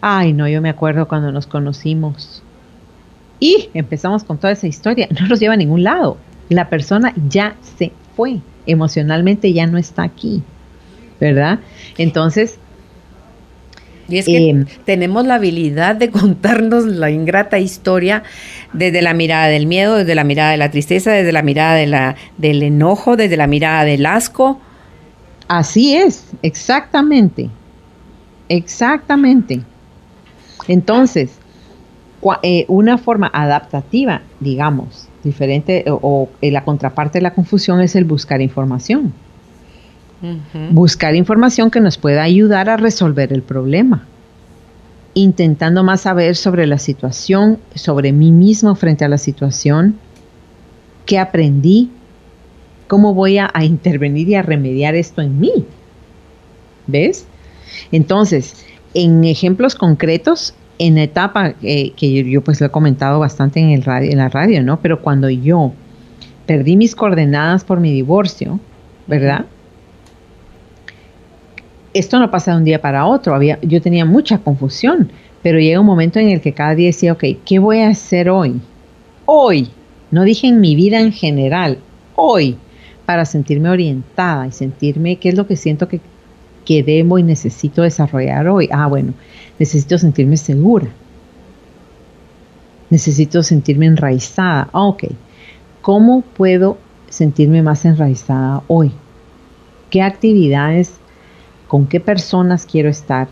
Ay, no, yo me acuerdo cuando nos conocimos. Y empezamos con toda esa historia, no nos lleva a ningún lado. La persona ya se fue, emocionalmente ya no está aquí, ¿verdad? Entonces, Y es que tenemos la habilidad de contarnos la ingrata historia desde la mirada del miedo, desde la mirada de la tristeza, desde la mirada del enojo, desde la mirada del asco. Así es, exactamente. Exactamente. Entonces, una forma adaptativa, digamos, diferente o la contraparte de la confusión es el buscar información. Buscar información que nos pueda ayudar a resolver el problema, intentando más saber sobre la situación, sobre mí mismo frente a la situación, qué aprendí, cómo voy a intervenir y a remediar esto en mí. ¿Ves? Entonces, en ejemplos concretos, en la etapa que yo pues lo he comentado bastante en la radio, ¿no? Pero cuando yo perdí mis coordenadas por mi divorcio, ¿verdad? Esto no pasa de un día para otro. Yo tenía mucha confusión, pero llega un momento en el que cada día decía, ok, ¿qué voy a hacer hoy? Hoy, no dije en mi vida en general, hoy, para sentirme orientada y sentirme qué es lo que siento que debo y necesito desarrollar hoy. Bueno, necesito sentirme segura. Necesito sentirme enraizada. Ok, ¿cómo puedo sentirme más enraizada hoy? ¿Qué actividades, con qué personas quiero estar?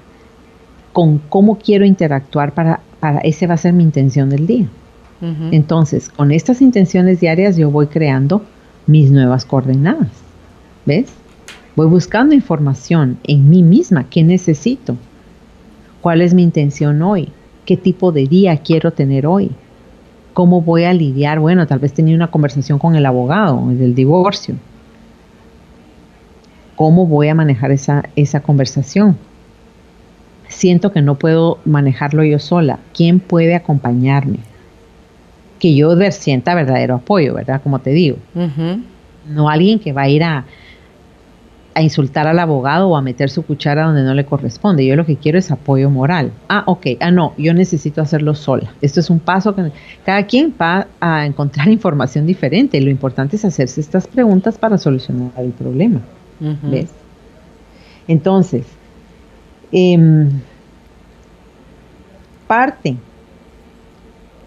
¿Con cómo quiero interactuar para esa va a ser mi intención del día? Entonces, con estas intenciones diarias yo voy creando mis nuevas coordenadas. ¿Ves? Voy buscando información en mí misma. ¿Qué necesito? ¿Cuál es mi intención hoy? ¿Qué tipo de día quiero tener hoy? ¿Cómo voy a lidiar? Bueno, tal vez tenía una conversación con el abogado del divorcio. ¿Cómo voy a manejar esa conversación? Siento que no puedo manejarlo yo sola. ¿Quién puede acompañarme? Que yo sienta verdadero apoyo, ¿verdad? Como te digo. No alguien que va a ir a insultar al abogado o a meter su cuchara donde no le corresponde. Yo lo que quiero es apoyo moral. Ok. No, yo necesito hacerlo sola. Esto es un paso que cada quien va a encontrar información diferente. Lo importante es hacerse estas preguntas para solucionar el problema. ¿Ves? Entonces, parte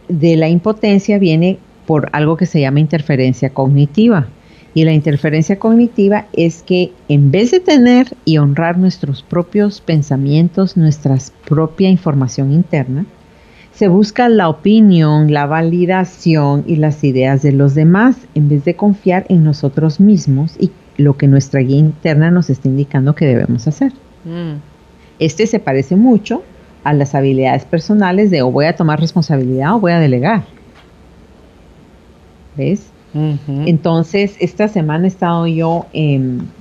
de la impotencia viene por algo que se llama interferencia cognitiva. Y la interferencia cognitiva es que en vez de tener y honrar nuestros propios pensamientos, nuestra propia información interna, se busca la opinión, la validación y las ideas de los demás en vez de confiar en nosotros mismos y lo que nuestra guía interna nos está indicando que debemos hacer. Este se parece mucho a las habilidades personales de o voy a tomar responsabilidad o voy a delegar. ¿Ves? Entonces, esta semana he estado yo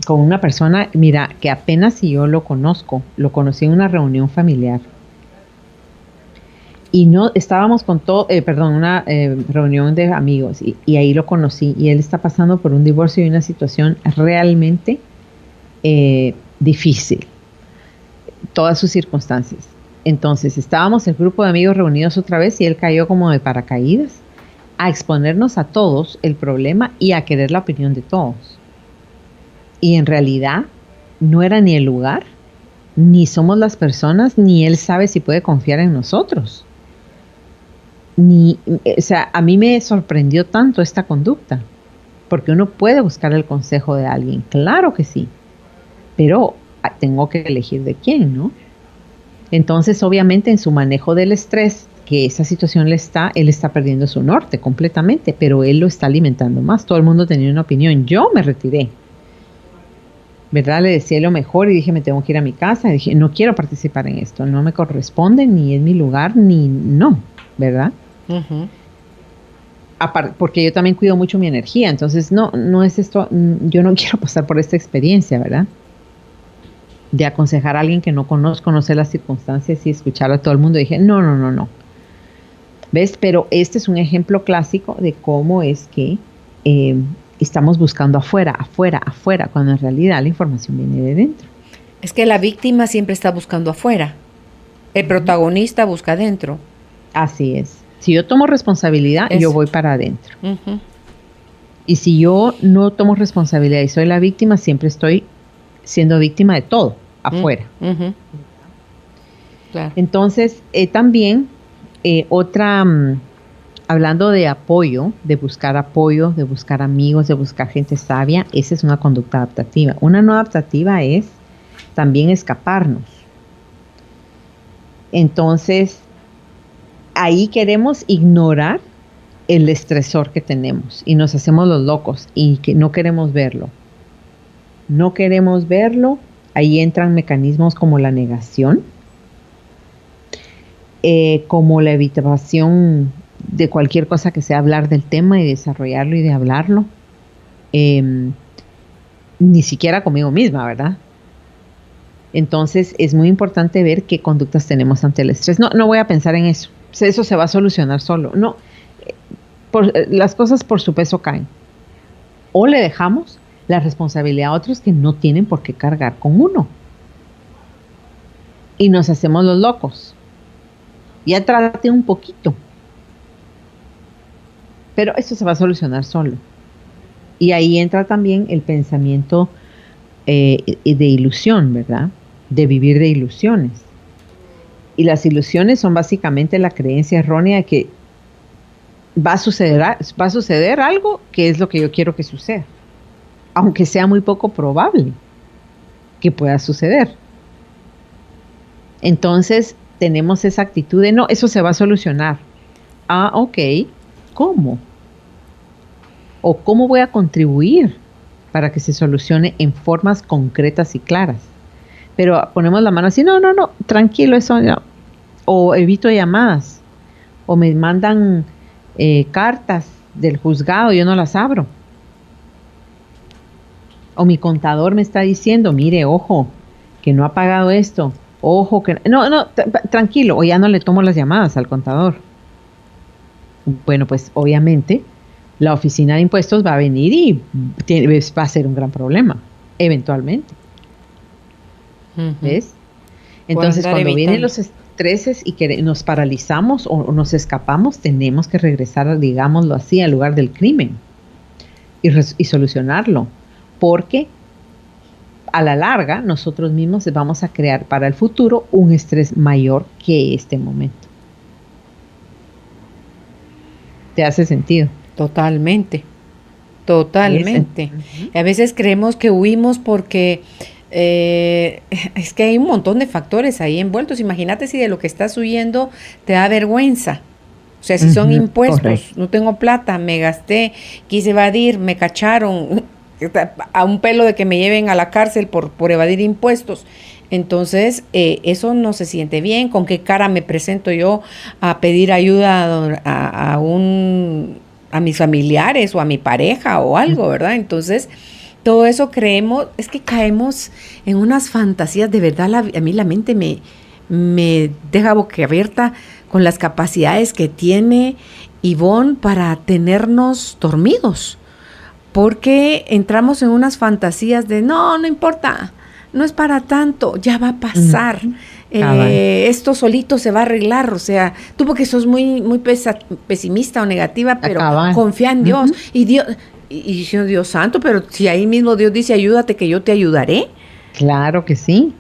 con una persona, mira, que apenas si yo lo conocí en una reunión familiar. Y no estábamos con una reunión de amigos y ahí lo conocí y él está pasando por un divorcio y una situación realmente difícil, todas sus circunstancias. Entonces estábamos el grupo de amigos reunidos otra vez y él cayó como de paracaídas a exponernos a todos el problema y a querer la opinión de todos. Y en realidad no era ni el lugar, ni somos las personas, ni él sabe si puede confiar en nosotros. A mí me sorprendió tanto esta conducta, porque uno puede buscar el consejo de alguien, claro que sí, pero tengo que elegir de quién, ¿no? Entonces, obviamente, en su manejo del estrés, que esa situación él está perdiendo su norte completamente, pero él lo está alimentando más. Todo el mundo tenía una opinión. Yo me retiré, ¿verdad? Le decía lo mejor y dije, me tengo que ir a mi casa. Y dije, no quiero participar en esto, no me corresponde, ni es mi lugar, ni no, ¿verdad? Porque yo también cuido mucho mi energía, entonces no es esto, yo no quiero pasar por esta experiencia, ¿verdad? De aconsejar a alguien que no conozco, no sé las circunstancias y escuchar a todo el mundo. Dije, no. ¿Ves? Pero este es un ejemplo clásico de cómo es que estamos buscando afuera, cuando en realidad la información viene de dentro. Es que la víctima siempre está buscando afuera. El protagonista busca adentro. Así es. Si yo tomo responsabilidad, yo voy para adentro. Y si yo no tomo responsabilidad y soy la víctima, siempre estoy siendo víctima de todo, afuera. Claro. Entonces, también hablando de apoyo, de buscar amigos, de buscar gente sabia, esa es una conducta adaptativa. Una no adaptativa es también escaparnos. Entonces, ahí queremos ignorar el estresor que tenemos y nos hacemos los locos y que no queremos verlo. No queremos verlo. Ahí entran mecanismos como la negación, como la evitación de cualquier cosa que sea hablar del tema y desarrollarlo y de hablarlo. Ni siquiera conmigo misma, ¿verdad? Entonces es muy importante ver qué conductas tenemos ante el estrés. No voy a pensar en eso. Eso se va a solucionar solo. No, las cosas por su peso caen. O le dejamos la responsabilidad a otros que no tienen por qué cargar con uno. Y nos hacemos los locos. Ya trate un poquito. Pero eso se va a solucionar solo. Y ahí entra también el pensamiento de ilusión, ¿verdad? De vivir de ilusiones. Y las ilusiones son básicamente la creencia errónea de que va a suceder algo que es lo que yo quiero que suceda. Aunque sea muy poco probable que pueda suceder. Entonces tenemos esa actitud de no, eso se va a solucionar. Ah, ok. ¿Cómo? ¿O cómo voy a contribuir para que se solucione en formas concretas y claras? Pero ponemos la mano así, no, tranquilo, eso no. O evito llamadas. O me mandan cartas del juzgado, yo no las abro. O mi contador me está diciendo, mire, ojo, que no ha pagado esto. Ojo, que no, tranquilo, o ya no le tomo las llamadas al contador. Bueno, pues obviamente la oficina de impuestos va a venir y va a ser un gran problema, eventualmente. Uh-huh. ¿Ves? Entonces, cuando vienen los estreses y que nos paralizamos o nos escapamos, tenemos que regresar, digámoslo así, al lugar del crimen y solucionarlo. Porque a la larga nosotros mismos vamos a crear para el futuro un estrés mayor que este momento. ¿Te hace sentido? Totalmente. Uh-huh. A veces creemos que huimos porque es que hay un montón de factores ahí envueltos. Imagínate si de lo que estás huyendo te da vergüenza. O sea, si son impuestos, correcto. No tengo plata, me gasté, quise evadir, me cacharon, a un pelo de que me lleven a la cárcel por evadir impuestos. Entonces, eso no se siente bien. ¿Con qué cara me presento yo a pedir ayuda a mis familiares o a mi pareja o algo, verdad? Entonces, todo eso creemos, es que caemos en unas fantasías. De verdad, a mí la mente me deja boquiabierta con las capacidades que tiene Ivonne para tenernos dormidos. Porque entramos en unas fantasías de no importa, no es para tanto, ya va a pasar, esto solito se va a arreglar. O sea, tú porque sos muy pesimista o negativa, pero confía en Dios. Y Dios, y Dios santo, pero si ahí mismo Dios dice ayúdate que yo te ayudaré. Claro que sí,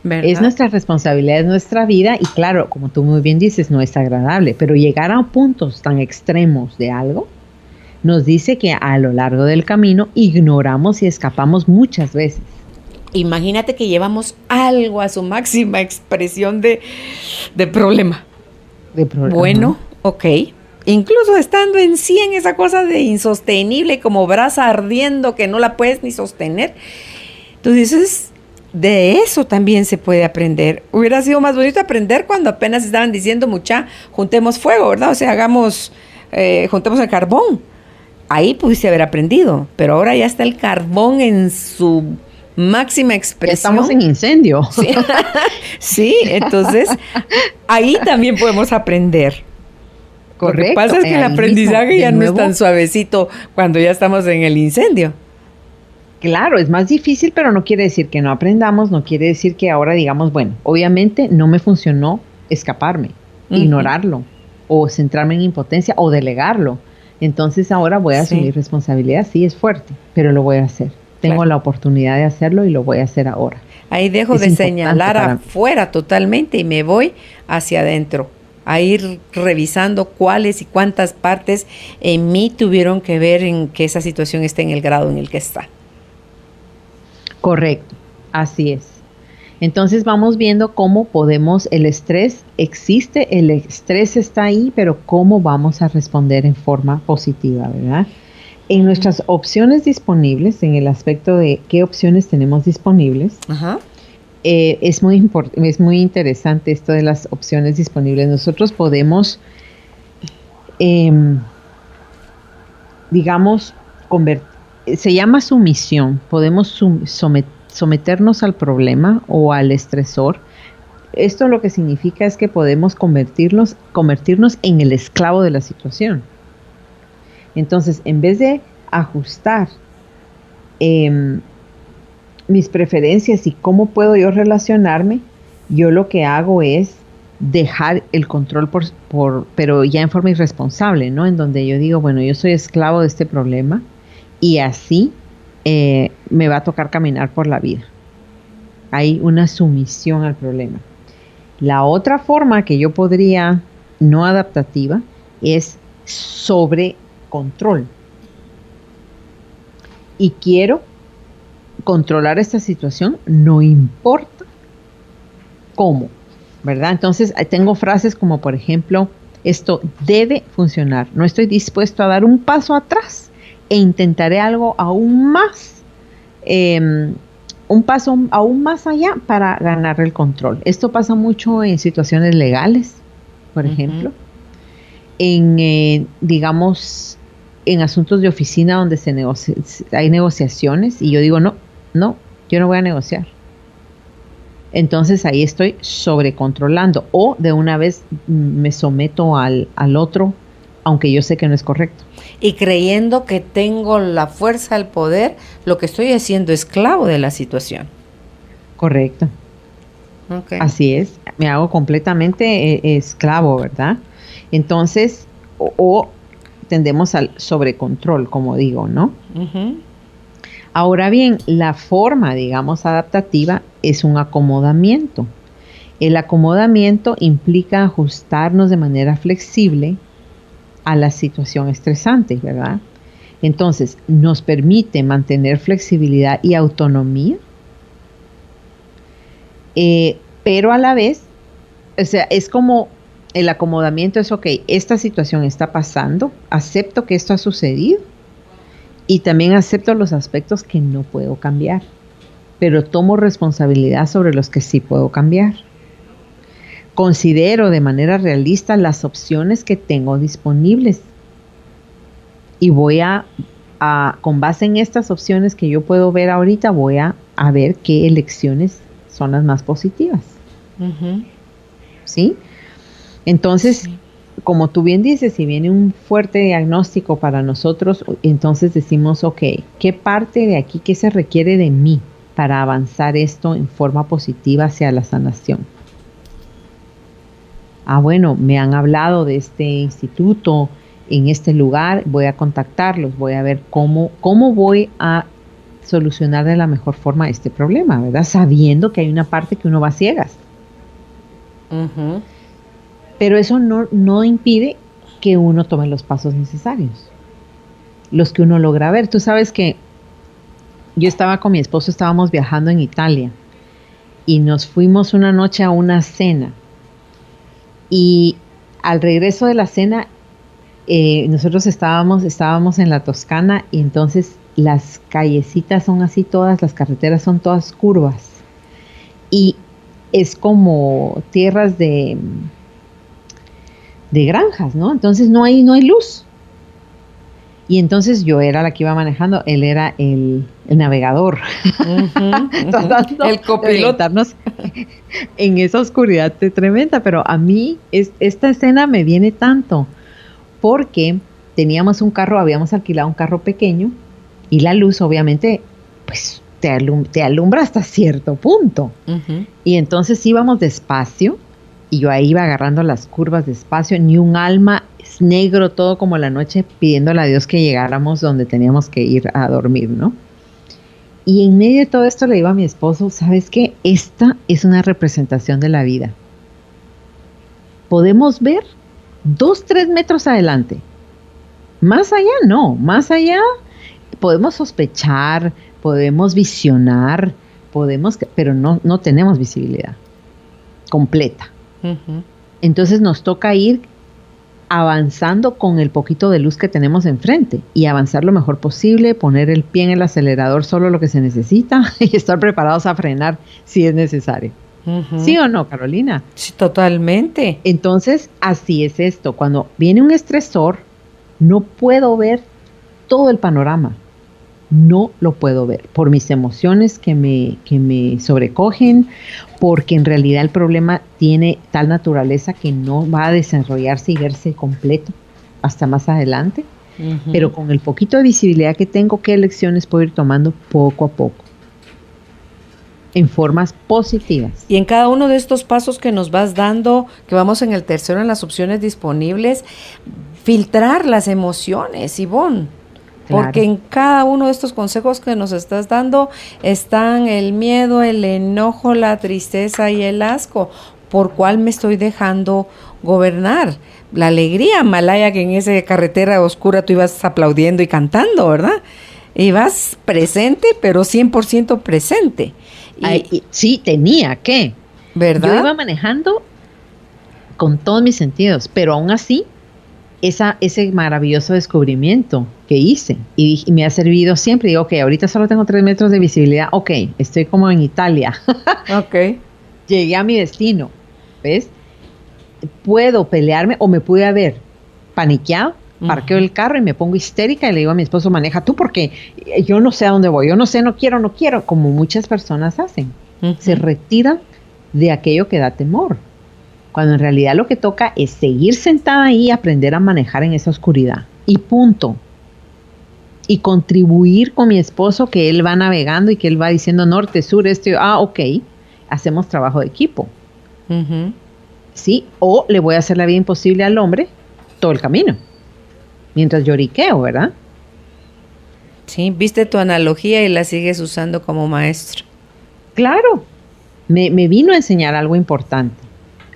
¿verdad? Es nuestra responsabilidad, es nuestra vida y claro, como tú muy bien dices, no es agradable, pero llegar a puntos tan extremos de algo nos dice que a lo largo del camino ignoramos y escapamos muchas veces. Imagínate que llevamos algo a su máxima expresión de problema. Bueno, ok. Incluso estando en 100, esa cosa de insostenible, como brasa ardiendo que no la puedes ni sostener. Tú dices, de eso también se puede aprender. Hubiera sido más bonito aprender cuando apenas estaban diciendo, juntemos fuego, ¿verdad? O sea, juntemos el carbón. Ahí pudiste haber aprendido, pero ahora ya está el carbón en su máxima expresión. Estamos en incendio. Sí, sí, entonces ahí también podemos aprender. Correcto. Lo que pasa es que el aprendizaje ya no es tan suavecito cuando ya estamos en el incendio. Claro, es más difícil, pero no quiere decir que no aprendamos, no quiere decir que ahora digamos, bueno, obviamente no me funcionó escaparme, ignorarlo, o centrarme en impotencia, o delegarlo. Entonces ahora voy a asumir responsabilidad, sí es fuerte, pero lo voy a hacer. tengo Claro. la oportunidad de hacerlo y lo voy a hacer ahora. Ahí dejo Es de importante señalar para mí. afuera totalmente y me voy hacia adentro, a ir revisando cuáles y cuántas partes en mí tuvieron que ver en que esa situación esté en el grado en el que está. Correcto, así es. Entonces vamos viendo cómo podemos, el estrés existe, el estrés está ahí, pero cómo vamos a responder en forma positiva, ¿verdad? En nuestras opciones disponibles, en el aspecto de qué opciones tenemos disponibles, Ajá. es muy interesante esto de las opciones disponibles. Nosotros podemos, digamos, se llama sumisión. Podemos someternos al problema o al estresor. Esto lo que significa es que podemos convertirnos en el esclavo de la situación. Entonces, en vez de ajustar mis preferencias y cómo puedo yo relacionarme, yo lo que hago es dejar el control pero ya en forma irresponsable, ¿no? En donde yo digo, bueno, yo soy esclavo de este problema y así me va a tocar caminar por la vida. Hay una sumisión al problema. La otra forma que yo podría, no adaptativa, es sobre control. Y quiero controlar esta situación, no importa cómo, ¿verdad? Entonces tengo frases como, por ejemplo, esto debe funcionar. No estoy dispuesto a dar un paso atrás e intentaré algo aún más, un paso aún más allá para ganar el control. Esto pasa mucho en situaciones legales, por ejemplo, digamos, en asuntos de oficina donde hay negociaciones y yo digo, no, yo no voy a negociar. Entonces ahí estoy sobrecontrolando o de una vez me someto al otro, aunque yo sé que no es correcto. Y creyendo que tengo la fuerza, el poder, lo que estoy haciendo esclavo de la situación. Correcto. Okay. Así es, me hago completamente esclavo, ¿verdad? Entonces, o tendemos al sobrecontrol, como digo, ¿no? Uh-huh. Ahora bien, la forma, digamos, adaptativa es un acomodamiento. El acomodamiento implica ajustarnos de manera flexible a la situación estresante, ¿verdad? Entonces, nos permite mantener flexibilidad y autonomía, pero a la vez, o sea, es como el acomodamiento es, ok, esta situación está pasando, acepto que esto ha sucedido y también acepto los aspectos que no puedo cambiar, pero tomo responsabilidad sobre los que sí puedo cambiar. Considero de manera realista las opciones que tengo disponibles y voy con base en estas opciones que yo puedo ver ahorita, voy a ver qué elecciones son las más positivas. Uh-huh. ¿Sí? Entonces, sí. Como tú bien dices, si viene un fuerte diagnóstico para nosotros, entonces decimos, ok, ¿qué parte de aquí, qué se requiere de mí para avanzar esto en forma positiva hacia la sanación? Bueno, me han hablado de este instituto en este lugar, voy a contactarlos, voy a ver cómo voy a solucionar de la mejor forma este problema, ¿verdad? Sabiendo que hay una parte que uno va a ciegas. Uh-huh. Pero eso no impide que uno tome los pasos necesarios, los que uno logra ver. Tú sabes que yo estaba con mi esposo, estábamos viajando en Italia y nos fuimos una noche a una cena. Y al regreso de la cena, nosotros estábamos en la Toscana y entonces las callecitas son así todas, las carreteras son todas curvas. Y es como tierras de granjas, ¿no? Entonces no hay luz. Y entonces yo era la que iba manejando, él era el navegador. Uh-huh. El copiloto. En esa oscuridad tremenda, pero a mí esta escena me viene tanto porque teníamos un carro, habíamos alquilado un carro pequeño y la luz obviamente pues te alumbra hasta cierto punto. Uh-huh. Y entonces íbamos despacio y yo ahí iba agarrando las curvas despacio, ni un alma, es negro todo como la noche, pidiéndole a Dios que llegáramos donde teníamos que ir a dormir, ¿no? Y en medio de todo esto le digo a mi esposo, ¿sabes qué? Esta es una representación de la vida. Podemos ver 2, 3 metros adelante. Más allá no, más allá podemos sospechar, podemos visionar, pero no tenemos visibilidad completa. Ujú. Entonces nos toca ir avanzando con el poquito de luz que tenemos enfrente y avanzar lo mejor posible, poner el pie en el acelerador solo lo que se necesita y estar preparados a frenar si es necesario. Ujú. ¿Sí o no, Carolina? Sí, totalmente. Entonces, así es esto. Cuando viene un estresor, no puedo ver todo el panorama. No lo puedo ver por mis emociones que me sobrecogen, porque en realidad el problema tiene tal naturaleza que no va a desarrollarse y verse completo hasta más adelante. Ujú. Pero con el poquito de visibilidad que tengo, ¿qué lecciones puedo ir tomando poco a poco? En formas positivas. Y en cada uno de estos pasos que nos vas dando, que vamos en el tercero en las opciones disponibles, filtrar las emociones, Ivonne. Claro. Porque en cada uno de estos consejos que nos estás dando están el miedo, el enojo, la tristeza y el asco. ¿Por cuál me estoy dejando gobernar? La alegría, Malaya, que en esa carretera oscura tú ibas aplaudiendo y cantando, ¿verdad? Ibas presente, pero 100% presente. Sí, tenía que. ¿Verdad? Yo iba manejando con todos mis sentidos, pero aún así, ese maravilloso descubrimiento que hice y me ha servido siempre. Digo, ok, ahorita solo tengo 3 metros de visibilidad. Ok, estoy como en Italia. Ok. Llegué a mi destino. ¿Ves? Puedo pelearme o me pude haber paniqueado, parqueo el carro y me pongo histérica y le digo a mi esposo, maneja tú porque yo no sé a dónde voy, yo no sé, no quiero, como muchas personas hacen. Se retiran de aquello que da temor, cuando en realidad lo que toca es seguir sentada ahí y aprender a manejar en esa oscuridad. Y punto. Y contribuir con mi esposo, que él va navegando y que él va diciendo norte, sur, este, ok, hacemos trabajo de equipo. ¿Sí? O le voy a hacer la vida imposible al hombre todo el camino, mientras lloriqueo, ¿verdad? Sí, viste tu analogía y la sigues usando como maestro. Claro, me vino a enseñar algo importante.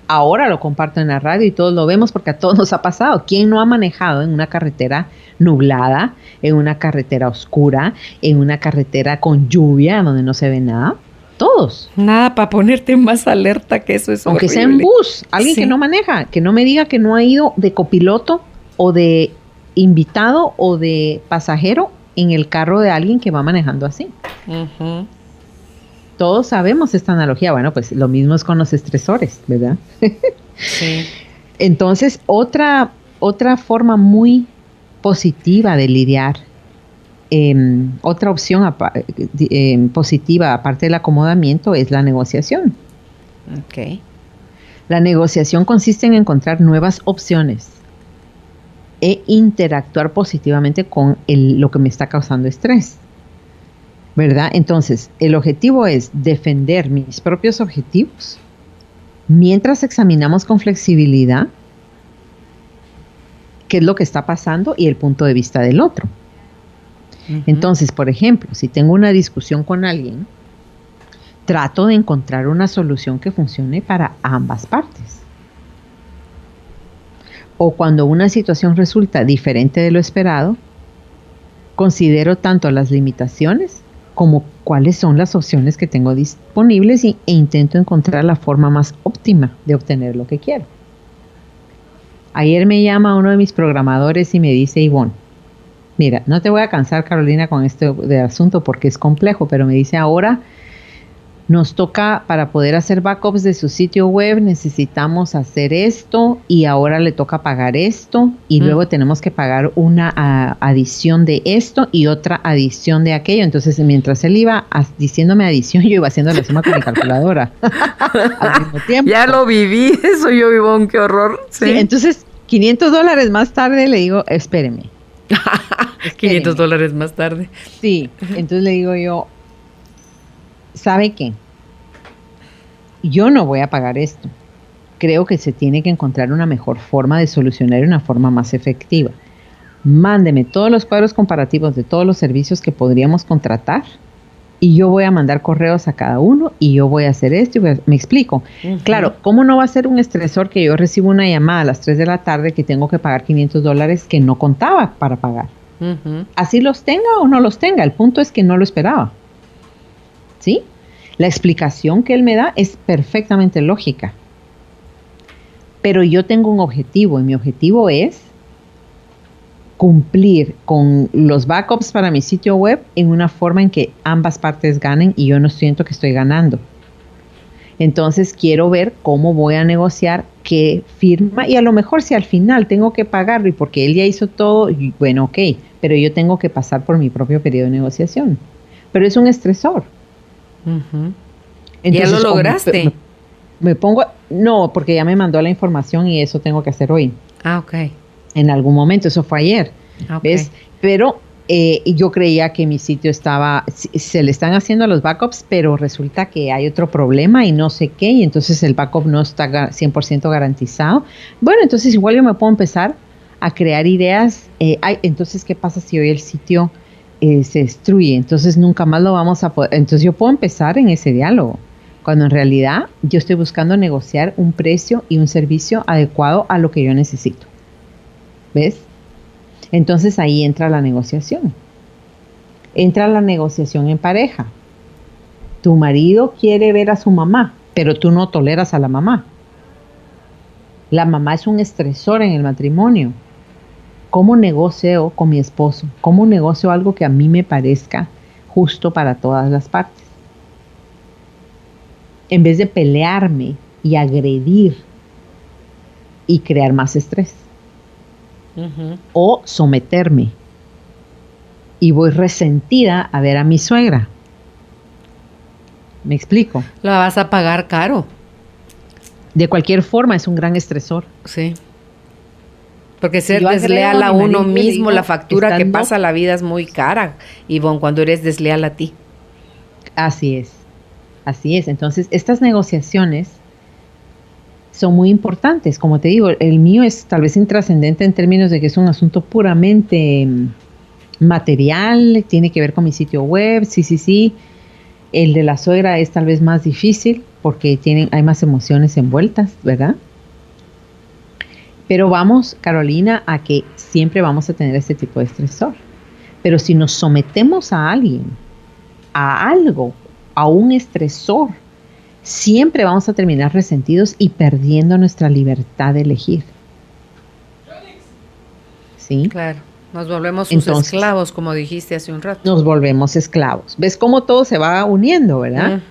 Ahora lo comparto en la radio y todos lo vemos porque a todos nos ha pasado. ¿Quién no ha manejado en una carretera nublada, en una carretera oscura, en una carretera con lluvia donde no se ve nada? Todos. Nada para ponerte más alerta que eso es Aunque horrible. sea en bus, alguien Sí. que no maneja, que no me diga que no ha ido de copiloto o de invitado o de pasajero en el carro de alguien que va manejando así. Ujú. Todos sabemos esta analogía. Bueno, pues lo mismo es con los estresores, ¿verdad? Sí. Entonces, otra forma muy positiva de lidiar, otra opción positiva aparte del acomodamiento es la negociación. Ok. La negociación consiste en encontrar nuevas opciones e interactuar positivamente con lo que me está causando estrés, ¿verdad? Entonces, el objetivo es defender mis propios objetivos mientras examinamos con flexibilidad qué es lo que está pasando y el punto de vista del otro. Entonces, por ejemplo, si tengo una discusión con alguien, trato de encontrar una solución que funcione para ambas partes. O cuando una situación resulta diferente de lo esperado, considero tanto las limitaciones como cuáles son las opciones que tengo disponibles e intento encontrar la forma más óptima de obtener lo que quiero. Ayer me llama uno de mis programadores y me dice, Ivonne, mira, no te voy a cansar, Carolina, con este de asunto porque es complejo, pero me dice, ahora nos toca, para poder hacer backups de su sitio web, necesitamos hacer esto y ahora le toca pagar esto y luego tenemos que pagar una adición de esto y otra adición de aquello. Entonces, mientras él iba diciéndome adición, yo iba haciendo la suma con mi calculadora al mismo tiempo. Ya lo viví, eso yo, Ivonne, qué horror. Sí, entonces, $500 más tarde le digo, espéreme. $500 más tarde. Sí, entonces le digo yo, ¿sabe qué? Yo no voy a pagar esto. Creo que se tiene que encontrar una mejor forma de solucionar y una forma más efectiva. Mándeme todos los cuadros comparativos de todos los servicios que podríamos contratar y yo voy a mandar correos a cada uno y yo voy a hacer esto. Me explico. Claro, ¿cómo no va a ser un estresor que yo recibo una llamada a las 3 de la tarde que tengo que pagar $500 que no contaba para pagar? Así los tenga o no los tenga, el punto es que no lo esperaba. ¿Sí? La explicación que él me da es perfectamente lógica. Pero yo tengo un objetivo y mi objetivo es cumplir con los backups para mi sitio web en una forma en que ambas partes ganen y yo no siento que estoy ganando. Entonces quiero ver cómo voy a negociar qué firma y a lo mejor si al final tengo que pagarlo y porque él ya hizo todo, bueno, ok, pero yo tengo que pasar por mi propio periodo de negociación. Pero es un estresor. Entonces, ¿ya lo lograste? Me pongo, no, porque ya me mandó la información y eso tengo que hacer hoy. Ah, ok. En algún momento, eso fue ayer, okay. ¿ves? Pero yo creía que mi sitio se le están haciendo los backups, pero resulta que hay otro problema y no sé qué, y entonces el backup no está 100% garantizado. Bueno, entonces igual yo me puedo empezar a crear ideas. Entonces, ¿qué pasa si hoy el sitio se destruye? Entonces nunca más lo vamos a poder. Entonces yo puedo empezar en ese diálogo, cuando en realidad yo estoy buscando negociar un precio y un servicio adecuado a lo que yo necesito. ¿Ves? Entonces ahí entra la negociación. Entra la negociación en pareja. Tu marido quiere ver a su mamá, pero tú no toleras a la mamá. La mamá es un estresor en el matrimonio. ¿Cómo negocio con mi esposo? ¿Cómo negocio algo que a mí me parezca justo para todas las partes? En vez de pelearme y agredir y crear más estrés. O someterme y voy resentida a ver a mi suegra. ¿Me explico? La vas a pagar caro. De cualquier forma es un gran estresor. Sí. Porque ser desleal a uno mismo, la factura que pasa la vida es muy cara, Ivonne, cuando eres desleal a ti. Así es. Así es. Entonces, estas negociaciones son muy importantes. Como te digo, el mío es tal vez intrascendente en términos de que es un asunto puramente material, tiene que ver con mi sitio web, sí. El de la suegra es tal vez más difícil porque hay más emociones envueltas, ¿verdad? Pero vamos, Carolina, a que siempre vamos a tener este tipo de estresor. Pero si nos sometemos a alguien, a algo, a un estresor, siempre vamos a terminar resentidos y perdiendo nuestra libertad de elegir. ¿Sí? Claro, nos volvemos sus esclavos, como dijiste hace un rato. Nos volvemos esclavos. ¿Ves cómo todo se va uniendo, verdad?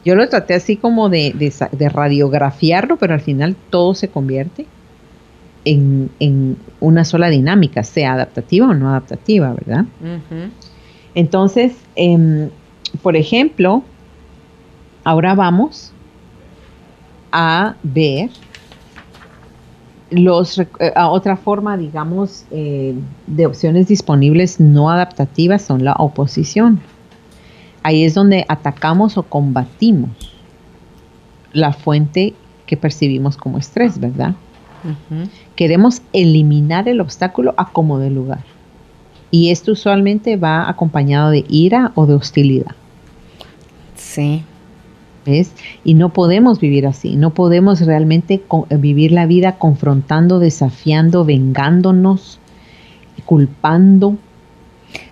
Yo lo traté así como de radiografiarlo, pero al final todo se convierte en una sola dinámica, sea adaptativa o no adaptativa, ¿verdad? Entonces, por ejemplo, ahora vamos a ver otra forma, digamos, de opciones disponibles no adaptativas son la oposición. Ahí es donde atacamos o combatimos la fuente que percibimos como estrés, ¿verdad? Queremos eliminar el obstáculo a como dé lugar. Y esto usualmente va acompañado de ira o de hostilidad. Sí. ¿Ves? Y no podemos vivir así, no podemos realmente vivir la vida confrontando, desafiando, vengándonos, culpando,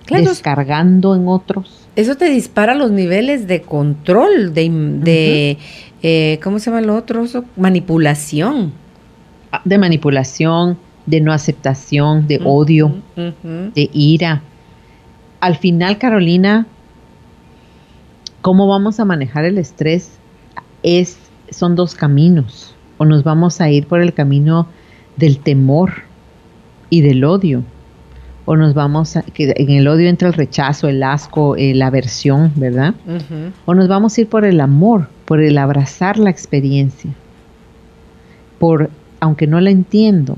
descargando en otros. Eso te dispara los niveles de control, de ¿cómo se llama lo otro? Manipulación. De manipulación, de no aceptación, de odio, de ira. Al final, Carolina, ¿cómo vamos a manejar el estrés? Son dos caminos. O nos vamos a ir por el camino del temor y del odio. O nos vamos que en el odio entra el rechazo, el asco, la aversión, ¿verdad? O nos vamos a ir por el amor, por el abrazar la experiencia. Aunque no la entiendo,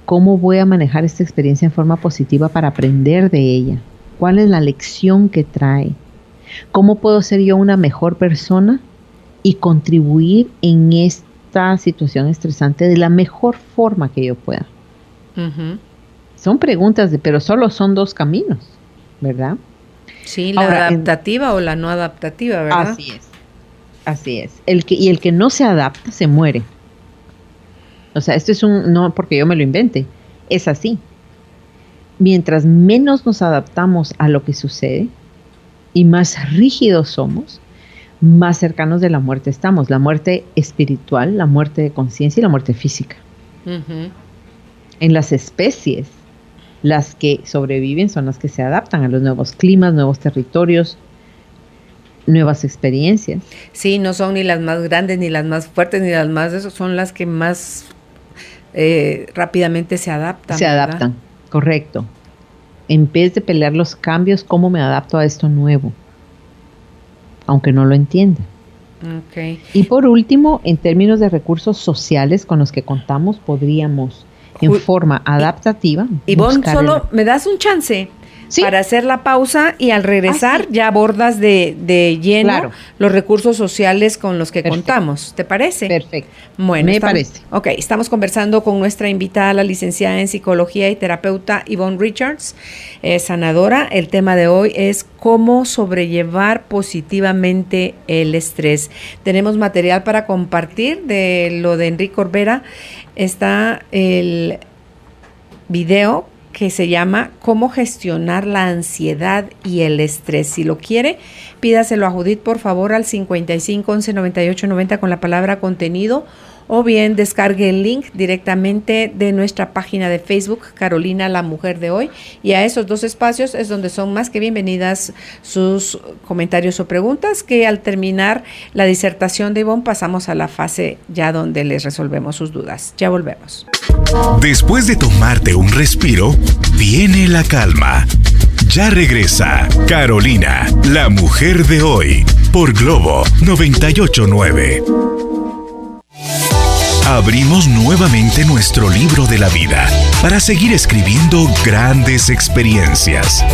¿cómo voy a manejar esta experiencia en forma positiva para aprender de ella? ¿Cuál es la lección que trae? ¿Cómo puedo ser yo una mejor persona y contribuir en esta situación estresante de la mejor forma que yo pueda? Son preguntas, pero solo son dos caminos, ¿verdad? Sí, la Ahora, adaptativa o la no adaptativa, ¿verdad? Así es. El que no se adapta se muere. O sea, esto es no porque yo me lo invente, es así. Mientras menos nos adaptamos a lo que sucede y más rígidos somos, más cercanos de la muerte estamos. La muerte espiritual, la muerte de conciencia y la muerte física. Ujú. En las especies, las que sobreviven son las que se adaptan a los nuevos climas, nuevos territorios, nuevas experiencias. Sí, no son ni las más grandes, ni las más fuertes, ni las más eso, son las que más rápidamente se adaptan. Se ¿verdad? adaptan, correcto. En vez de pelear los cambios, ¿cómo me adapto a esto nuevo? Aunque no lo entienda. Okay. Y por último, en términos de recursos sociales con los que contamos, podríamos, en forma adaptativa, Ivonne, solo me das un chance. ¿Sí? Para hacer la pausa y al regresar ya abordas de lleno los recursos sociales con los que contamos. ¿Te parece? Perfecto. Bueno, me parece. Ok, estamos conversando con nuestra invitada, la licenciada en psicología y terapeuta Ivonne Richards, sanadora. El tema de hoy es cómo sobrellevar positivamente el estrés. Tenemos material para compartir de lo de Enrique Corbera. Está el video que se llama Cómo gestionar la ansiedad y el estrés. Si lo quiere, pídaselo a Judith, por favor, al 55 11 98 90 con la palabra contenido, o bien descargue el link directamente de nuestra página de Facebook, Carolina, la mujer de hoy, y a esos dos espacios es donde son más que bienvenidas sus comentarios o preguntas, que al terminar la disertación de Ivonne pasamos a la fase ya donde les resolvemos sus dudas. Ya volvemos. Después de tomarte un respiro, viene la calma. Ya regresa Carolina, la mujer de hoy, por Globo 98.9. Abrimos nuevamente nuestro libro de la vida para seguir escribiendo grandes experiencias.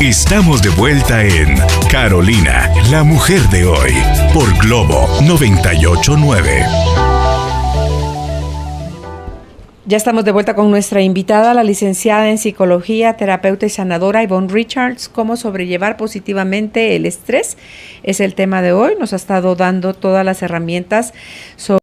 Estamos de vuelta en Carolina, la mujer de hoy, por Globo 98.9. Ya estamos de vuelta con nuestra invitada, la licenciada en psicología, terapeuta y sanadora Ivonne Richards. Cómo sobrellevar positivamente el estrés es el tema de hoy. Nos ha estado dando todas las herramientas sobre